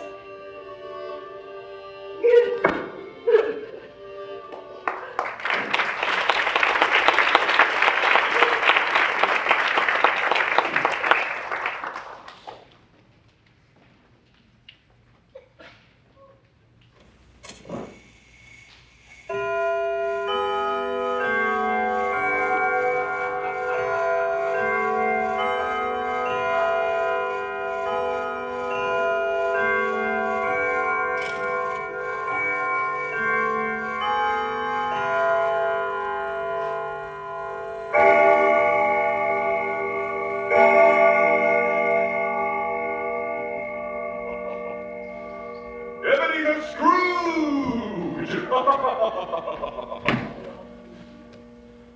Ebenezer Scrooge!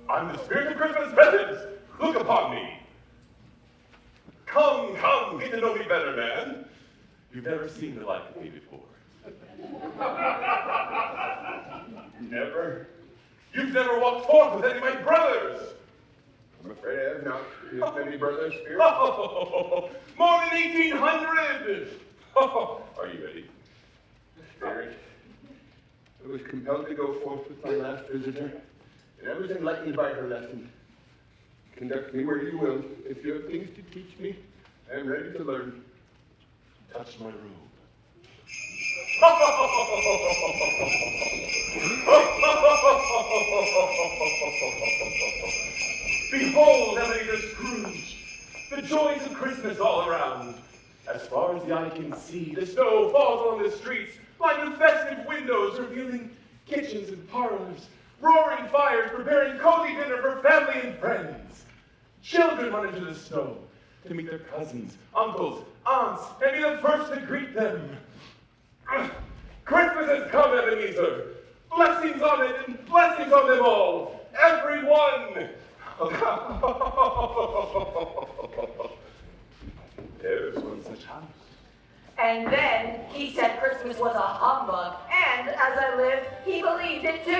I'm the spirit of Christmas presents. Look upon me. Come, come, get to know me better, man. You've never seen the like of me before. Never. You've never walked forth with any of my brothers. I'm afraid I have not. As many brothers, Spirit. Oh, more than 1,800. Oh, are you ready? Spirit, I was compelled to go forth with my last visitor, and I was enlightened by her lesson. Conduct me where you will. If you have things to teach me, I am ready to learn. Touch my robe. Behold, Ebenezer Scrooge, the joys of Christmas all around. As far as the eye can see, the snow falls along the streets, like the festive windows revealing kitchens and parlors, roaring fires preparing cozy dinner for family and friends. Children run into the snow to meet their cousins, uncles, aunts, and be the first to greet them. Christmas has come, Ebenezer. Blessings on it and blessings on them all. Everyone. There's one such house. And then he said Christmas was a humbug, and as I live, he believed it too.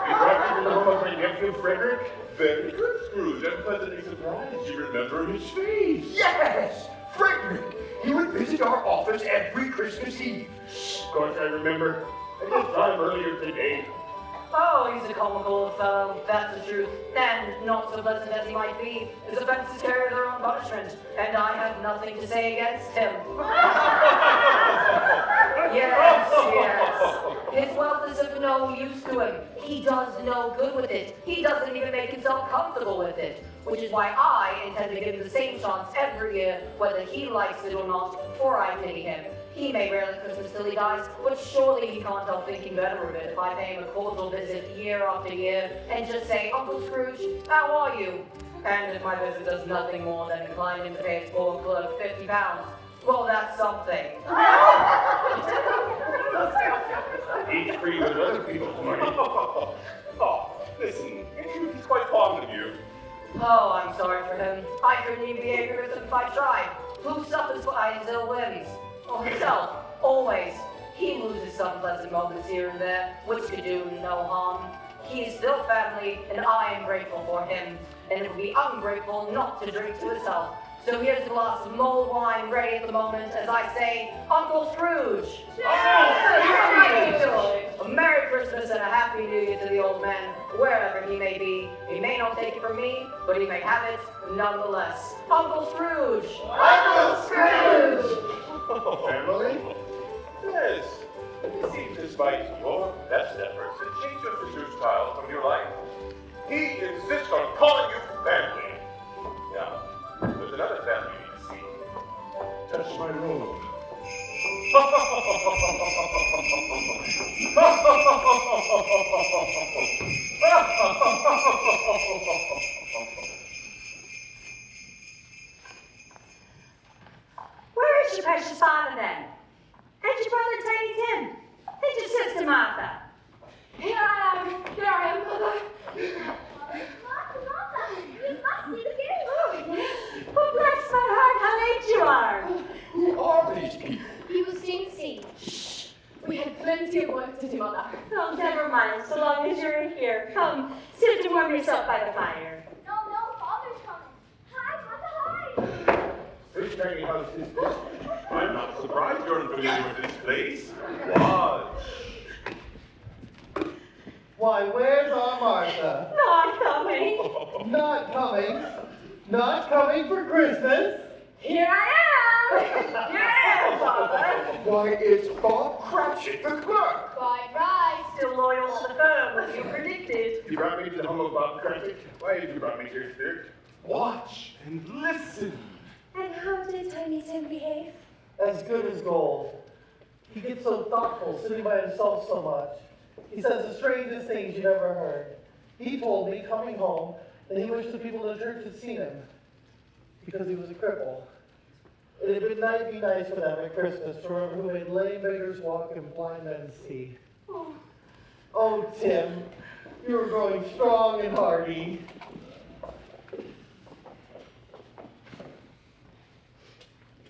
You brought me to the home of my nephew, Frederick? Very good, Scrooge. I'm pleasantly surprised you remember his face. Yes! Frederick! He would visit our office every Christmas Eve. Of course I remember. I just saw him earlier today. Oh, he's a comical fellow, that's the truth. And not so pleasant as he might be, his offenses carry their own punishment, and I have nothing to say against him. Yes, yes. His wealth is of no use to him. He does no good with it. He doesn't even make himself comfortable with it. Which is why I intend to give him the same chance every year, whether he likes it or not, for I pity him. He may rarely Christmas till he dies, but surely he can't help thinking better of it if I pay him a cordial visit year after year and just say, Uncle Scrooge, how are you? And if my visit does nothing more than incline him to pay his poor clerk £50, well, that's something. He's free with other people's money. Oh, listen, he's quite fond of you. Oh, I'm sorry for him. I couldn't even behave with him if I tried. Who suffers by his ill whims? Well, himself, always. He loses some pleasant moments here and there, which could do no harm. He is still family, and I am grateful for him. And it would be ungrateful not to drink to himself. So here's a glass of mulled wine ready at the moment as I say, Uncle Scrooge! A Merry Christmas and a Happy New Year to the old man, wherever he may be. He may not take it from me, but he may have it nonetheless. Uncle Scrooge! Uncle Scrooge! Family? Yes. It seems despite your best efforts to change your sister's child from your life, he insists on calling you family. Now, there's another family you need to see. Touch my robe. Where is your precious father then? And your brother Tiny Tim? And your sister Martha? Here I am, Mother. Martha, you must see the gift. Oh, bless my heart, how late you are. Who are these people? You will soon see. Shh. We had plenty of work to do, Mother. Oh, never mind, so long as you're here. Come, sit and warm yourself by the fire. No, Father's coming. Hi, Martha, hi. Which tiny house is this? I'm not surprised you're unfamiliar with this place. Lodge. Why, where's our Martha? Not coming. Not coming? Not coming for Christmas? Here I am. Here I am, Father. Why, it's Bob Cratchit, the clerk. Quite right. Still loyal to the firm, as you predicted. You brought me to the home of Bob Cratchit. Why have you brought me here, Spirit? Watch and listen. And how did Tiny Tim behave? As good as gold. He gets so thoughtful, sitting by himself so much. He says the strangest things you've ever heard. He told me, coming home, that he wished the people in the church had seen him, because he was a cripple. It would be nice for them at Christmas to remember who made lame beggars walk and blind men see. Oh, Tim, you're growing strong and hardy.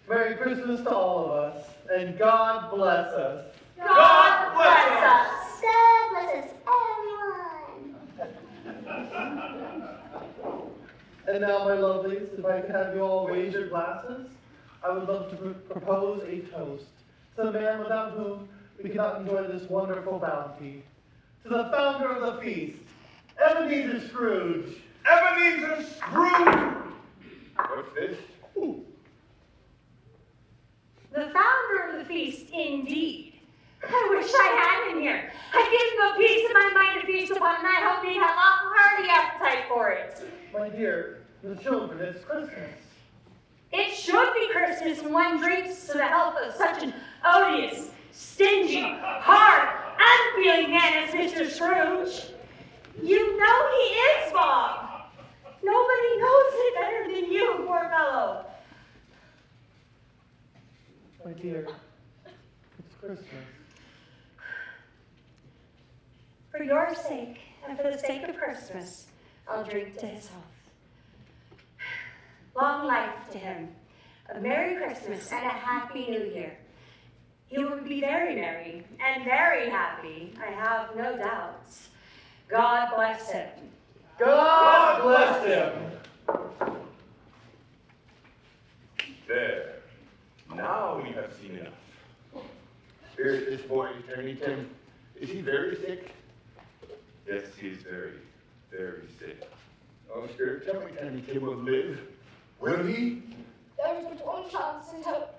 Merry Christmas to all of us, and God bless us. God bless us. God bless us, everyone. And now, my lovelies, if I could have you all raise your glasses, I would love to propose a toast to the man without whom we cannot enjoy this wonderful bounty. To the founder of the feast, Ebenezer Scrooge. Ebenezer Scrooge! What's this? Ooh. The founder of the feast, indeed. I wish I had him here. I'd give him a piece of my mind to feast upon, and I hope he'd have a hearty appetite for it. My dear, the children, it's Christmas. It should be Christmas when one drinks to the health of such an odious, stingy, hard, unfeeling man as Mr. Scrooge. You know he is, Bob. Nobody knows it better than you, poor fellow. My dear, it's Christmas. For your sake, and for the sake of Christmas, I'll drink to his health. Long life to him, a Merry Christmas and a Happy New Year. He will be very merry and very happy, I have no doubts. God bless him. God bless him. There. Now we have seen enough. Spirit, this boy, Tiny Tim, is he very sick? Yes, he's very, very sick. Oh, Spirit, tell me Tiny Tim will live. Will he? There is but one chance and hope.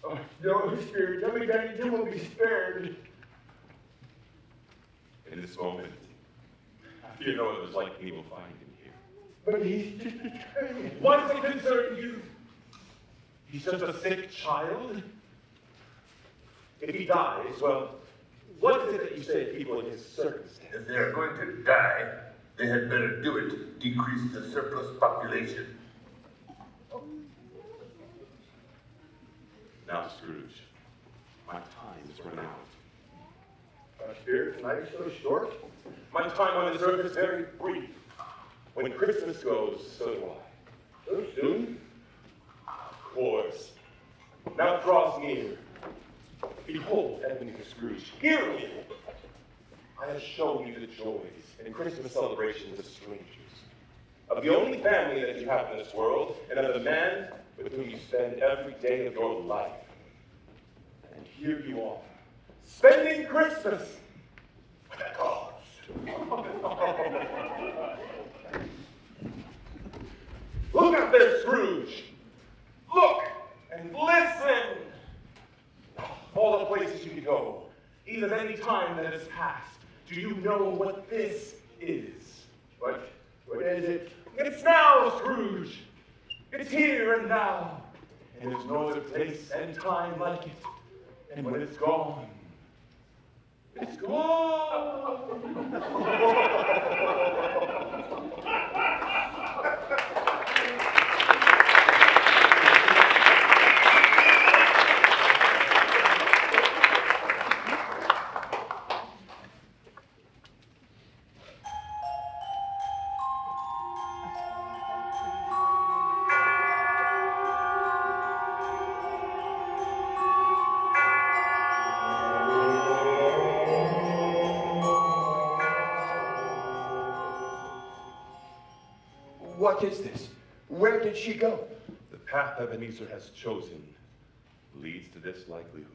Oh, no, Spirit, tell me Tiny Tim will be spared. In this moment, I fear no others like me will find him here. But he's just a child. Why does it concern you? He's just a sick child. If he dies, well, what is it that you say to people in his circumstance? If they are going to die, they had better do it to decrease the surplus population. Now, Scrooge, my time is run out. Spirit, life is so short. My time on this earth is very brief. When Christmas goes, so do I. So soon? Of course. Now draws near. Behold, Ebenezer Scrooge, hear me! I have shown you the joys and Christmas celebrations of strangers, of the only family that you have in this world, and of the man with whom you spend every day of your life. And here you are, spending Christmas with a ghost. Look out there, Scrooge! Look and listen! All the places you can go, even any time that has passed. Do you know what this is? What is it? It's now, Scrooge! It's here and now. And there's no other place and time like it. And when it's gone, it's gone! What is this? Where did she go? The path Ebenezer has chosen leads to this likelihood.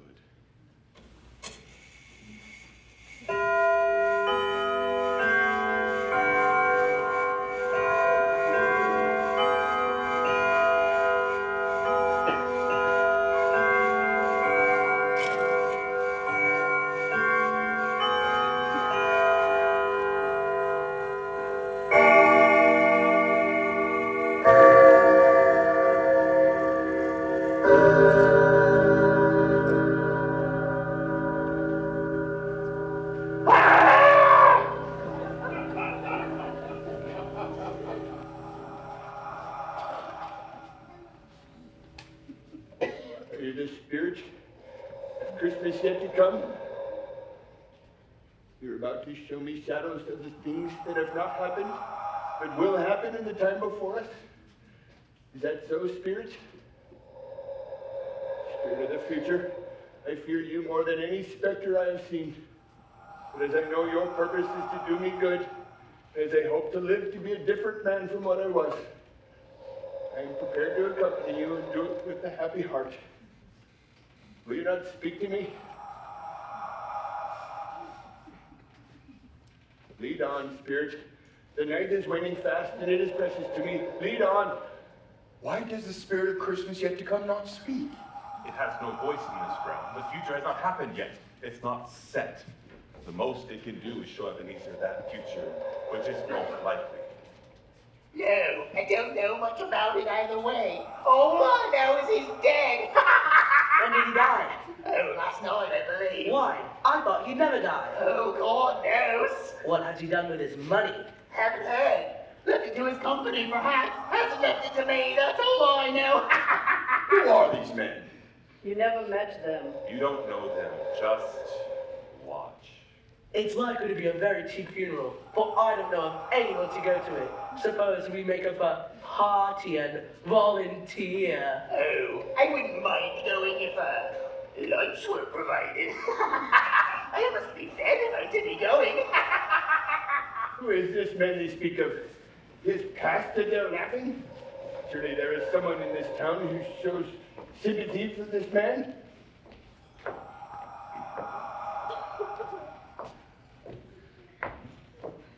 Yet to come. You're about to show me shadows of the things that have not happened, but will happen in the time before us. Is that so, Spirit? Spirit of the future, I fear you more than any specter I have seen. But as I know your purpose is to do me good, as I hope to live to be a different man from what I was, I am prepared to accompany you and do it with a happy heart. Will you not speak to me? Lead on, Spirit. The night is waning fast, and it is precious to me. Lead on. Why does the Spirit of Christmas yet to come not speak? It has no voice in this realm. The future has not happened yet. It's not set. The most it can do is show Ebenezer that future, which is most likely. No, I don't know much about it either way. All I know is he's dead. When did he die? Oh, last night, I believe. Why? I thought he'd never die. Oh, God knows. What has he done with his money? Haven't heard. Left it to his company, perhaps. Hasn't left it to me. That's all I know. Who are these men? You never met them. You don't know them. Just watch. It's likely to be a very cheap funeral, for I don't know of anyone to go to it. Suppose we make up a party and volunteer. Oh, I wouldn't mind going if lunch were provided. I must be fed if I'm to be going. Who is this man they speak of? His past that they're laughing? Surely there is someone in this town who shows sympathy for this man?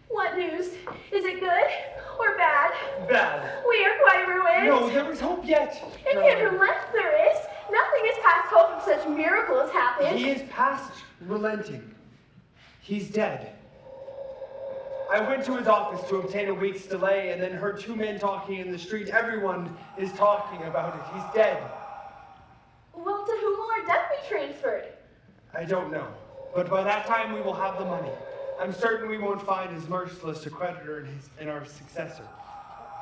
What news? Is it good or bad? Bad. We are quite ruined. No, there is hope yet. In him who left there is. Nothing is past hope such miracle has happened. He is past relenting. He's dead. I went to his office to obtain a week's delay and then heard two men talking in the street. Everyone is talking about it. He's dead. Well, to whom will our debt be transferred? I don't know. But by that time, we will have the money. I'm certain we won't find as merciless a creditor in our successor.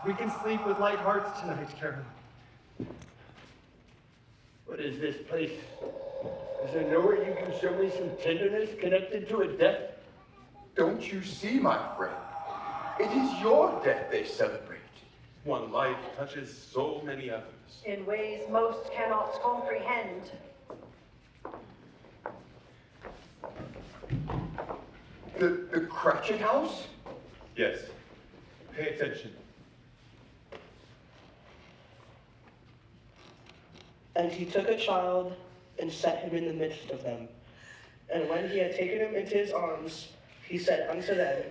We can sleep with light hearts tonight, Karin. What is this place? Is there nowhere you can show me some tenderness connected to a death? Don't you see, my friend? It is your death they celebrate. One life touches so many others. In ways most cannot comprehend. The Cratchit house? Yes. Pay attention. And he took a child and set him in the midst of them. And when he had taken him into his arms, he said unto them,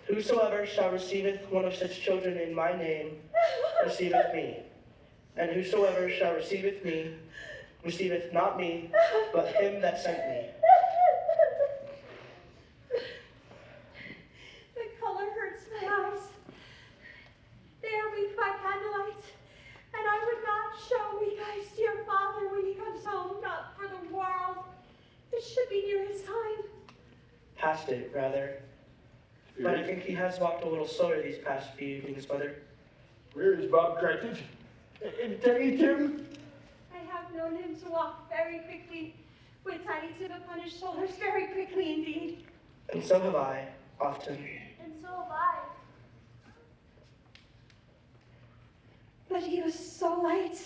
Whosoever shall receiveth one of such children in my name, receiveth me. And whosoever shall receiveth me, receiveth not me, but him that sent me. The color hurts my eyes. They are weak by candlelight, and I would not show weak eyes to your father when he comes home, not for the world. It should be near his time. Past it, rather. But I think he has walked a little slower these past few evenings, Mother. Where is Bob Cratchit? And Tiny Tim? I have known him to walk very quickly, with Tiny Tim upon his shoulders, very quickly indeed. And so have I, often. And so have I. But he was so light.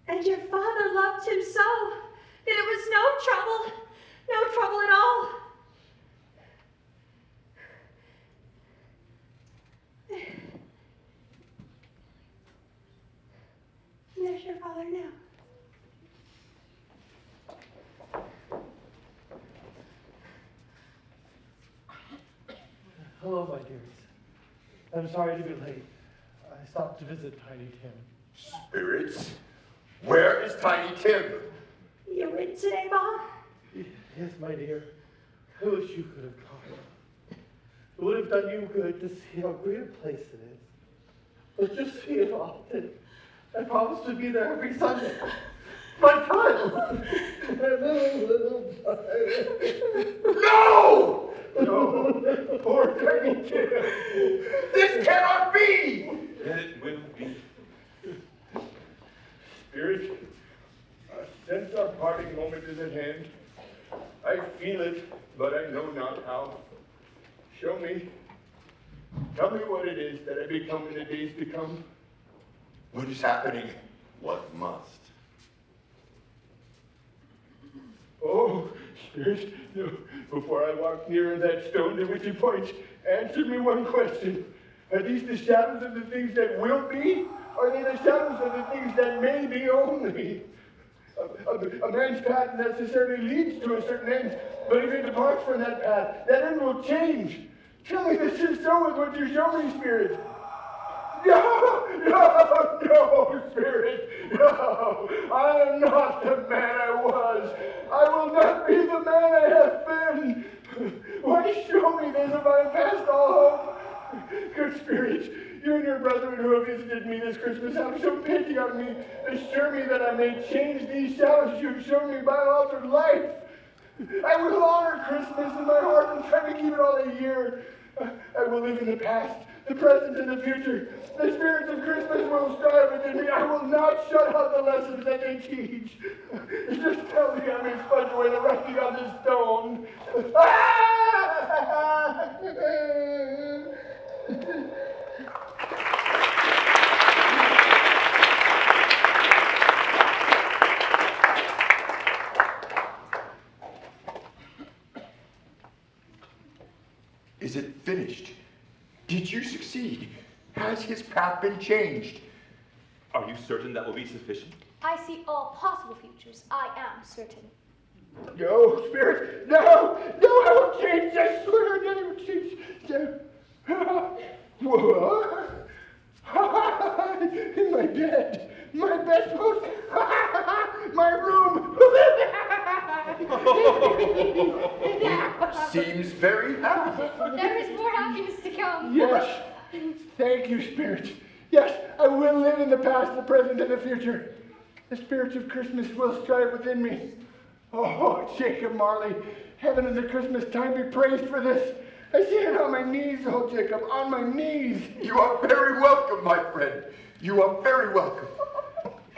And your father loved him so that it was no trouble at all. There's your father now. Hello, my dears. I'm sorry to be late. I stopped to visit Tiny Tim. Spirits? Where is Tiny Tim? You in today, Bob? Yes, my dear. I wish you could have come. It would have done you good to see how great a place it is. But just see it often. I promise to be there every Sunday. My child! little child. No! No! Poor Tiny Tim! This cannot be! It will be. Spirit, since our parting moment is at hand, I feel it, but I know not how. Show me. Tell me what it is that I become in the days to come. What is happening? What must? Oh, Spirit, no, before I walk nearer that stone to which you point, answer me one question. Are these the shadows of the things that will be? Or are they the shadows of the things that may be only? A man's path necessarily leads to a certain end, but if he departs from that path, that end will change. Tell me this is so with what you show me, Spirit. No, Spirit, no. I am not the man I was. I will not be the man I have been. Why show me this if I have passed all hope? Good Spirit, you and your brethren who have visited me this Christmas have so pity on me. Assure me that I may change these shadows you have shown me by an altered life. I will honor Christmas in my heart and try to keep it all a year. I will live in the past, the present, and the future. The spirits of Christmas will strive within me. I will not shut out the lessons that they teach. Just tell me I may smudge away the writing on this stone. Is it finished? Did you succeed? Has his path been changed? Are you certain that will be sufficient? I see all possible futures. I am certain. No, Spirit, no, I will change. I swear I will change. What? In my bed, my bedpost. My room! Seems very happy. There is more happiness to come. Yes. Thank you, spirits. Yes, I will live in the past, the present, and the future. The spirits of Christmas will strive within me. Oh, Jacob Marley, heaven in the Christmas time be praised for this. I see it on my knees, oh Jacob, on my knees. You are very welcome, my friend. You are very welcome.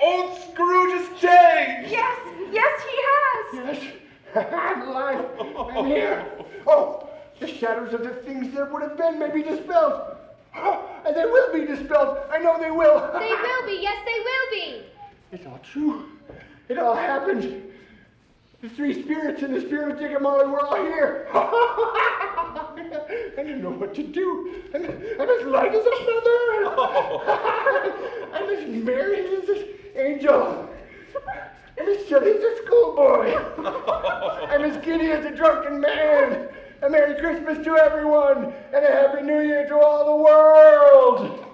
Old Scrooge has changed! Yes, yes, he has. Yes, I'm alive. I'm here. Oh, the shadows of the things there would have been may be dispelled. Oh, and they will be dispelled. I know they will. They will be, yes, they will be. It's all true. It all happened. The three spirits and the spirit of Jacob Marley were all here. I didn't know what to do. I'm as light as a feather. I'm as merry as an angel. I'm as silly as a schoolboy. I'm as giddy as a drunken man. A Merry Christmas to everyone, and a Happy New Year to all the world.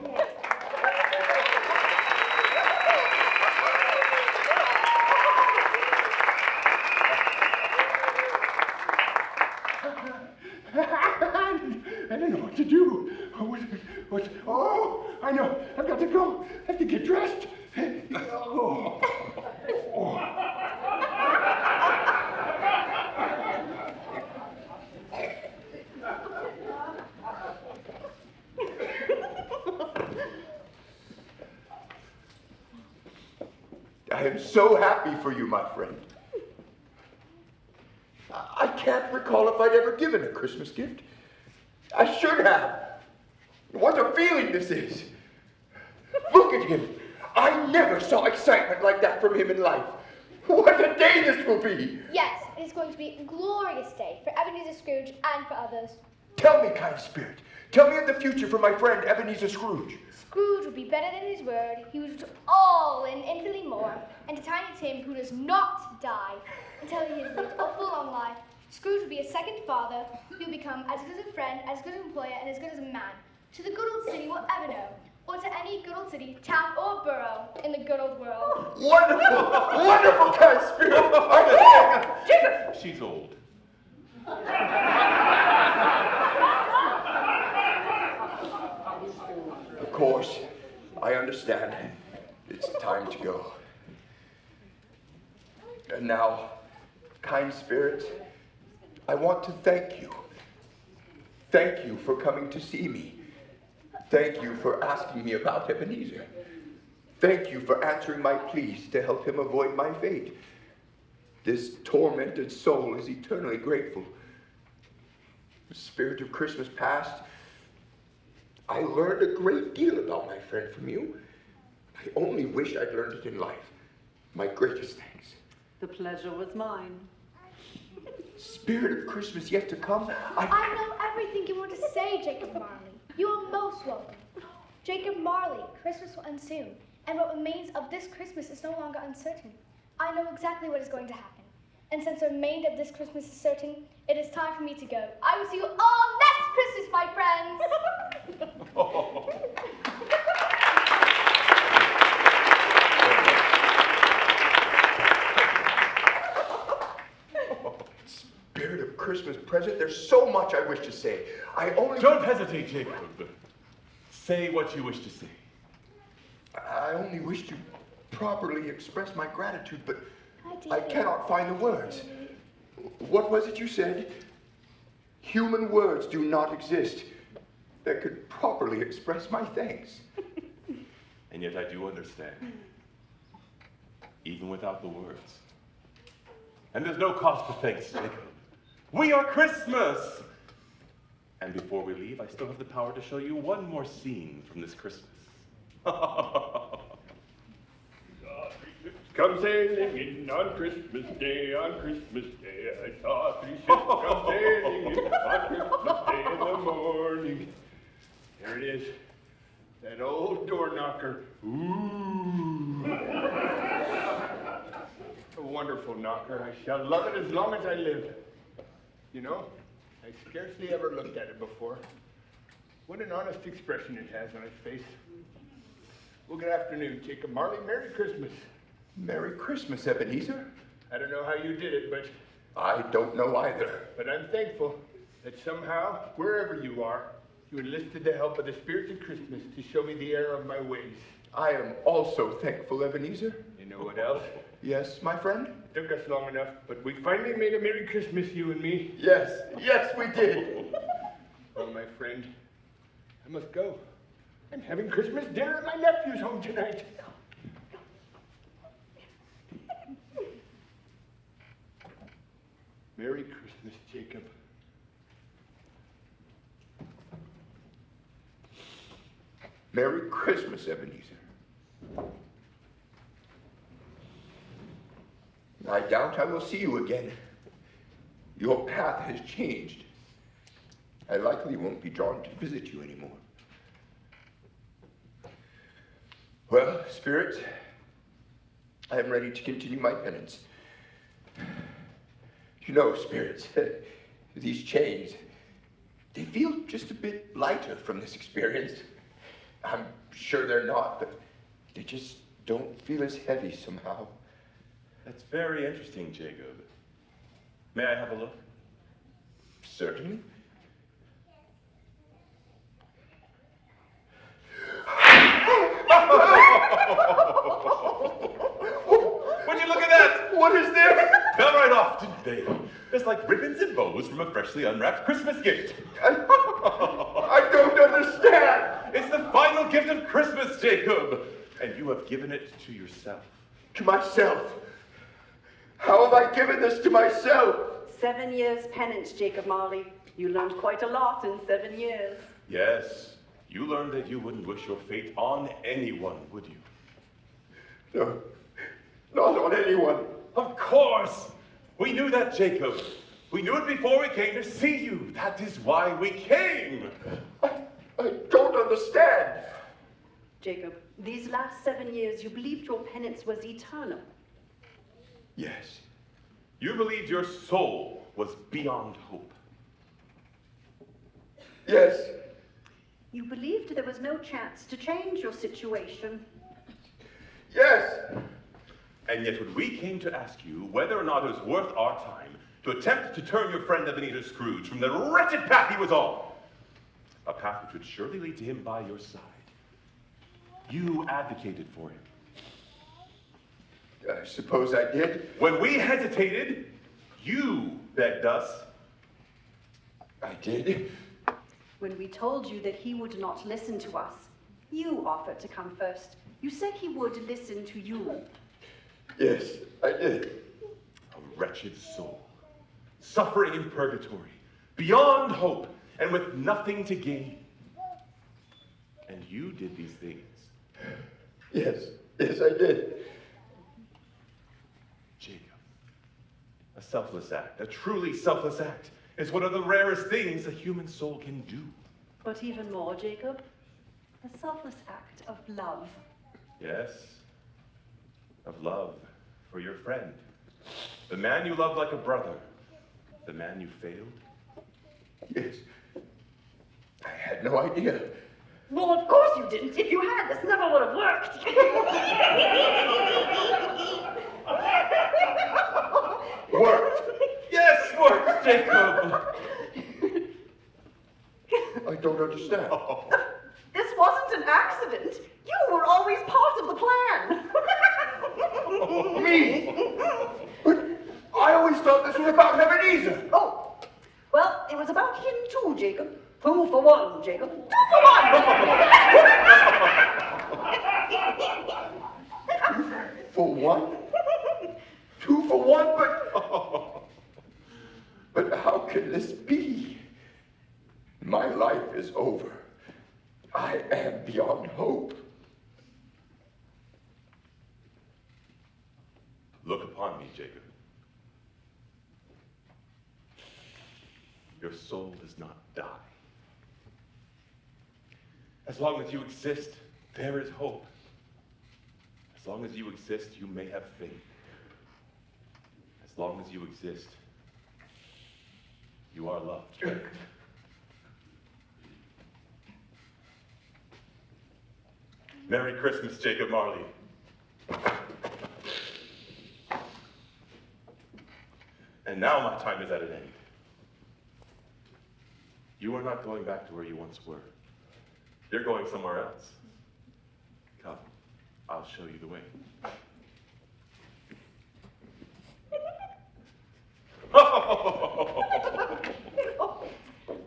I didn't know what to do. Oh, I know. I've got to go. I have to get dressed. Oh. I am so happy for you, my friend. I can't recall if I'd ever given a Christmas gift. I should have. What a feeling this is. Look at him. I never saw excitement like that from him in life. What a day this will be. Yes, it is going to be a glorious day for Ebenezer Scrooge and for others. Tell me, kind spirit. Tell me of the future for my friend Ebenezer Scrooge. Scrooge would be better than his word. He would do all and infinitely more. And to Tiny Tim, who does not die until he has lived a full long life, Scrooge would be a second father who will become as good as a friend, as good as an employer, and as good as a man to the good old city will ever know, or to any good old city, town, or borough in the good old world. Wonderful, wonderful, kind spirit. Jacob! She's old. Of course, I understand. It's time to go. And now, kind spirit, I want to thank you. Thank you for coming to see me. Thank you for asking me about Ebenezer. Thank you for answering my pleas to help him avoid my fate. This tormented soul is eternally grateful. The spirit of Christmas past, I learned a great deal about my friend from you. I only wish I'd learned it in life. My greatest thanks. The pleasure was mine. Spirit of Christmas yet to come, I know everything you want to say, Jacob Marley. You are most welcome. Jacob Marley, Christmas will end soon, and what remains of this Christmas is no longer uncertain. I know exactly what is going to happen, and since the remainder of this Christmas is certain, it is time for me to go. I will see you all next Christmas, my friends! Spirit of Christmas present, there's so much I wish to say. Don't hesitate, Jacob. Say what you wish to say. I only wish to properly express my gratitude, but I cannot find the words. What was it you said? Human words do not exist that could properly express my thanks. And yet I do understand, even without the words. And there's no cause for thanks, Jacob. We are Christmas! And before we leave, I still have the power to show you one more scene from this Christmas. Come sailing in on Christmas Day, on Christmas Day. I saw three ships come sailing in on Christmas Day in the morning. There it is, that old door knocker. Ooh. A wonderful knocker. I shall love it as long as I live. You know, I scarcely ever looked at it before. What an honest expression it has on its face. Well, good afternoon, Jacob Marley. Merry Christmas. Merry Christmas, Ebenezer. I don't know how you did it, but I don't know either. But I'm thankful that somehow, wherever you are, you enlisted the help of the spirits of Christmas to show me the error of my ways. I am also thankful, Ebenezer. You know what else? Yes, my friend? It took us long enough, but we finally made a Merry Christmas, you and me. Yes, we did. Well, my friend, I must go. I'm having Christmas dinner at my nephew's home tonight. Merry Christmas, Jacob. Merry Christmas, Ebenezer. I doubt I will see you again. Your path has changed. I likely won't be drawn to visit you anymore. Well, spirits, I am ready to continue my penance. You know, spirits, these chains, they feel just a bit lighter from this experience. I'm sure they're not, but they just don't feel as heavy somehow. That's very interesting, Jacob. May I have a look? Certainly. Would you look at that? What is this? Fell right off, didn't they? Just like ribbons and bows from a freshly unwrapped Christmas gift. I don't understand. It's the final gift of Christmas, Jacob. And you have given it to yourself. To myself? How have I given this to myself? 7 years penance, Jacob Marley. You learned quite a lot in 7 years. Yes, you learned that you wouldn't wish your fate on anyone, would you? No, not on anyone. Of course! We knew that, Jacob. We knew it before we came to see you. That is why we came. I don't understand. Jacob, these last 7 years you believed your penance was eternal. Yes. You believed your soul was beyond hope. Yes. You believed there was no chance to change your situation. Yes. And yet when we came to ask you whether or not it was worth our time to attempt to turn your friend Ebenezer Scrooge from the wretched path he was on, a path which would surely lead to him by your side, you advocated for him. I suppose I did. When we hesitated, you begged us. I did. When we told you that he would not listen to us, you offered to come first. You said he would listen to you. Yes, I did. A wretched soul, suffering in purgatory, beyond hope, and with nothing to gain. And you did these things. Yes, I did. Jacob, a selfless act, a truly selfless act, is one of the rarest things a human soul can do. But even more, Jacob, a selfless act of love. Yes, of love for your friend. The man you loved like a brother. The man you failed. Yes. I had no idea. Well, of course you didn't. If you had, this never would have worked. Worked? Yes, worked, Jacob. I don't understand. This wasn't an accident. You were always part of the plan. Me? But I always thought this was about Ebenezer. Oh, well, it was about him too, Jacob. 2 for 1, Jacob. 2 for 1. For 1? 2 for 1, but how can this be? My life is over. I am beyond hope. Look upon me, Jacob. Your soul does not die. As long as you exist, there is hope. As long as you exist, you may have faith. As long as you exist, you are loved. Merry Christmas, Jacob Marley. And now my time is at an end. You are not going back to where you once were. You're going somewhere else. Come, I'll show you the way.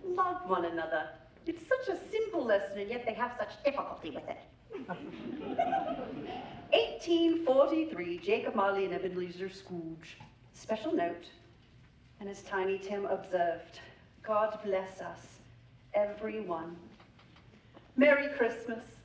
Love one another. It's such a simple lesson, and yet they have such difficulty with it. 1843, Jacob Marley and Ebenezer Scrooge. Special note, and as Tiny Tim observed, God bless us, everyone. Merry Christmas.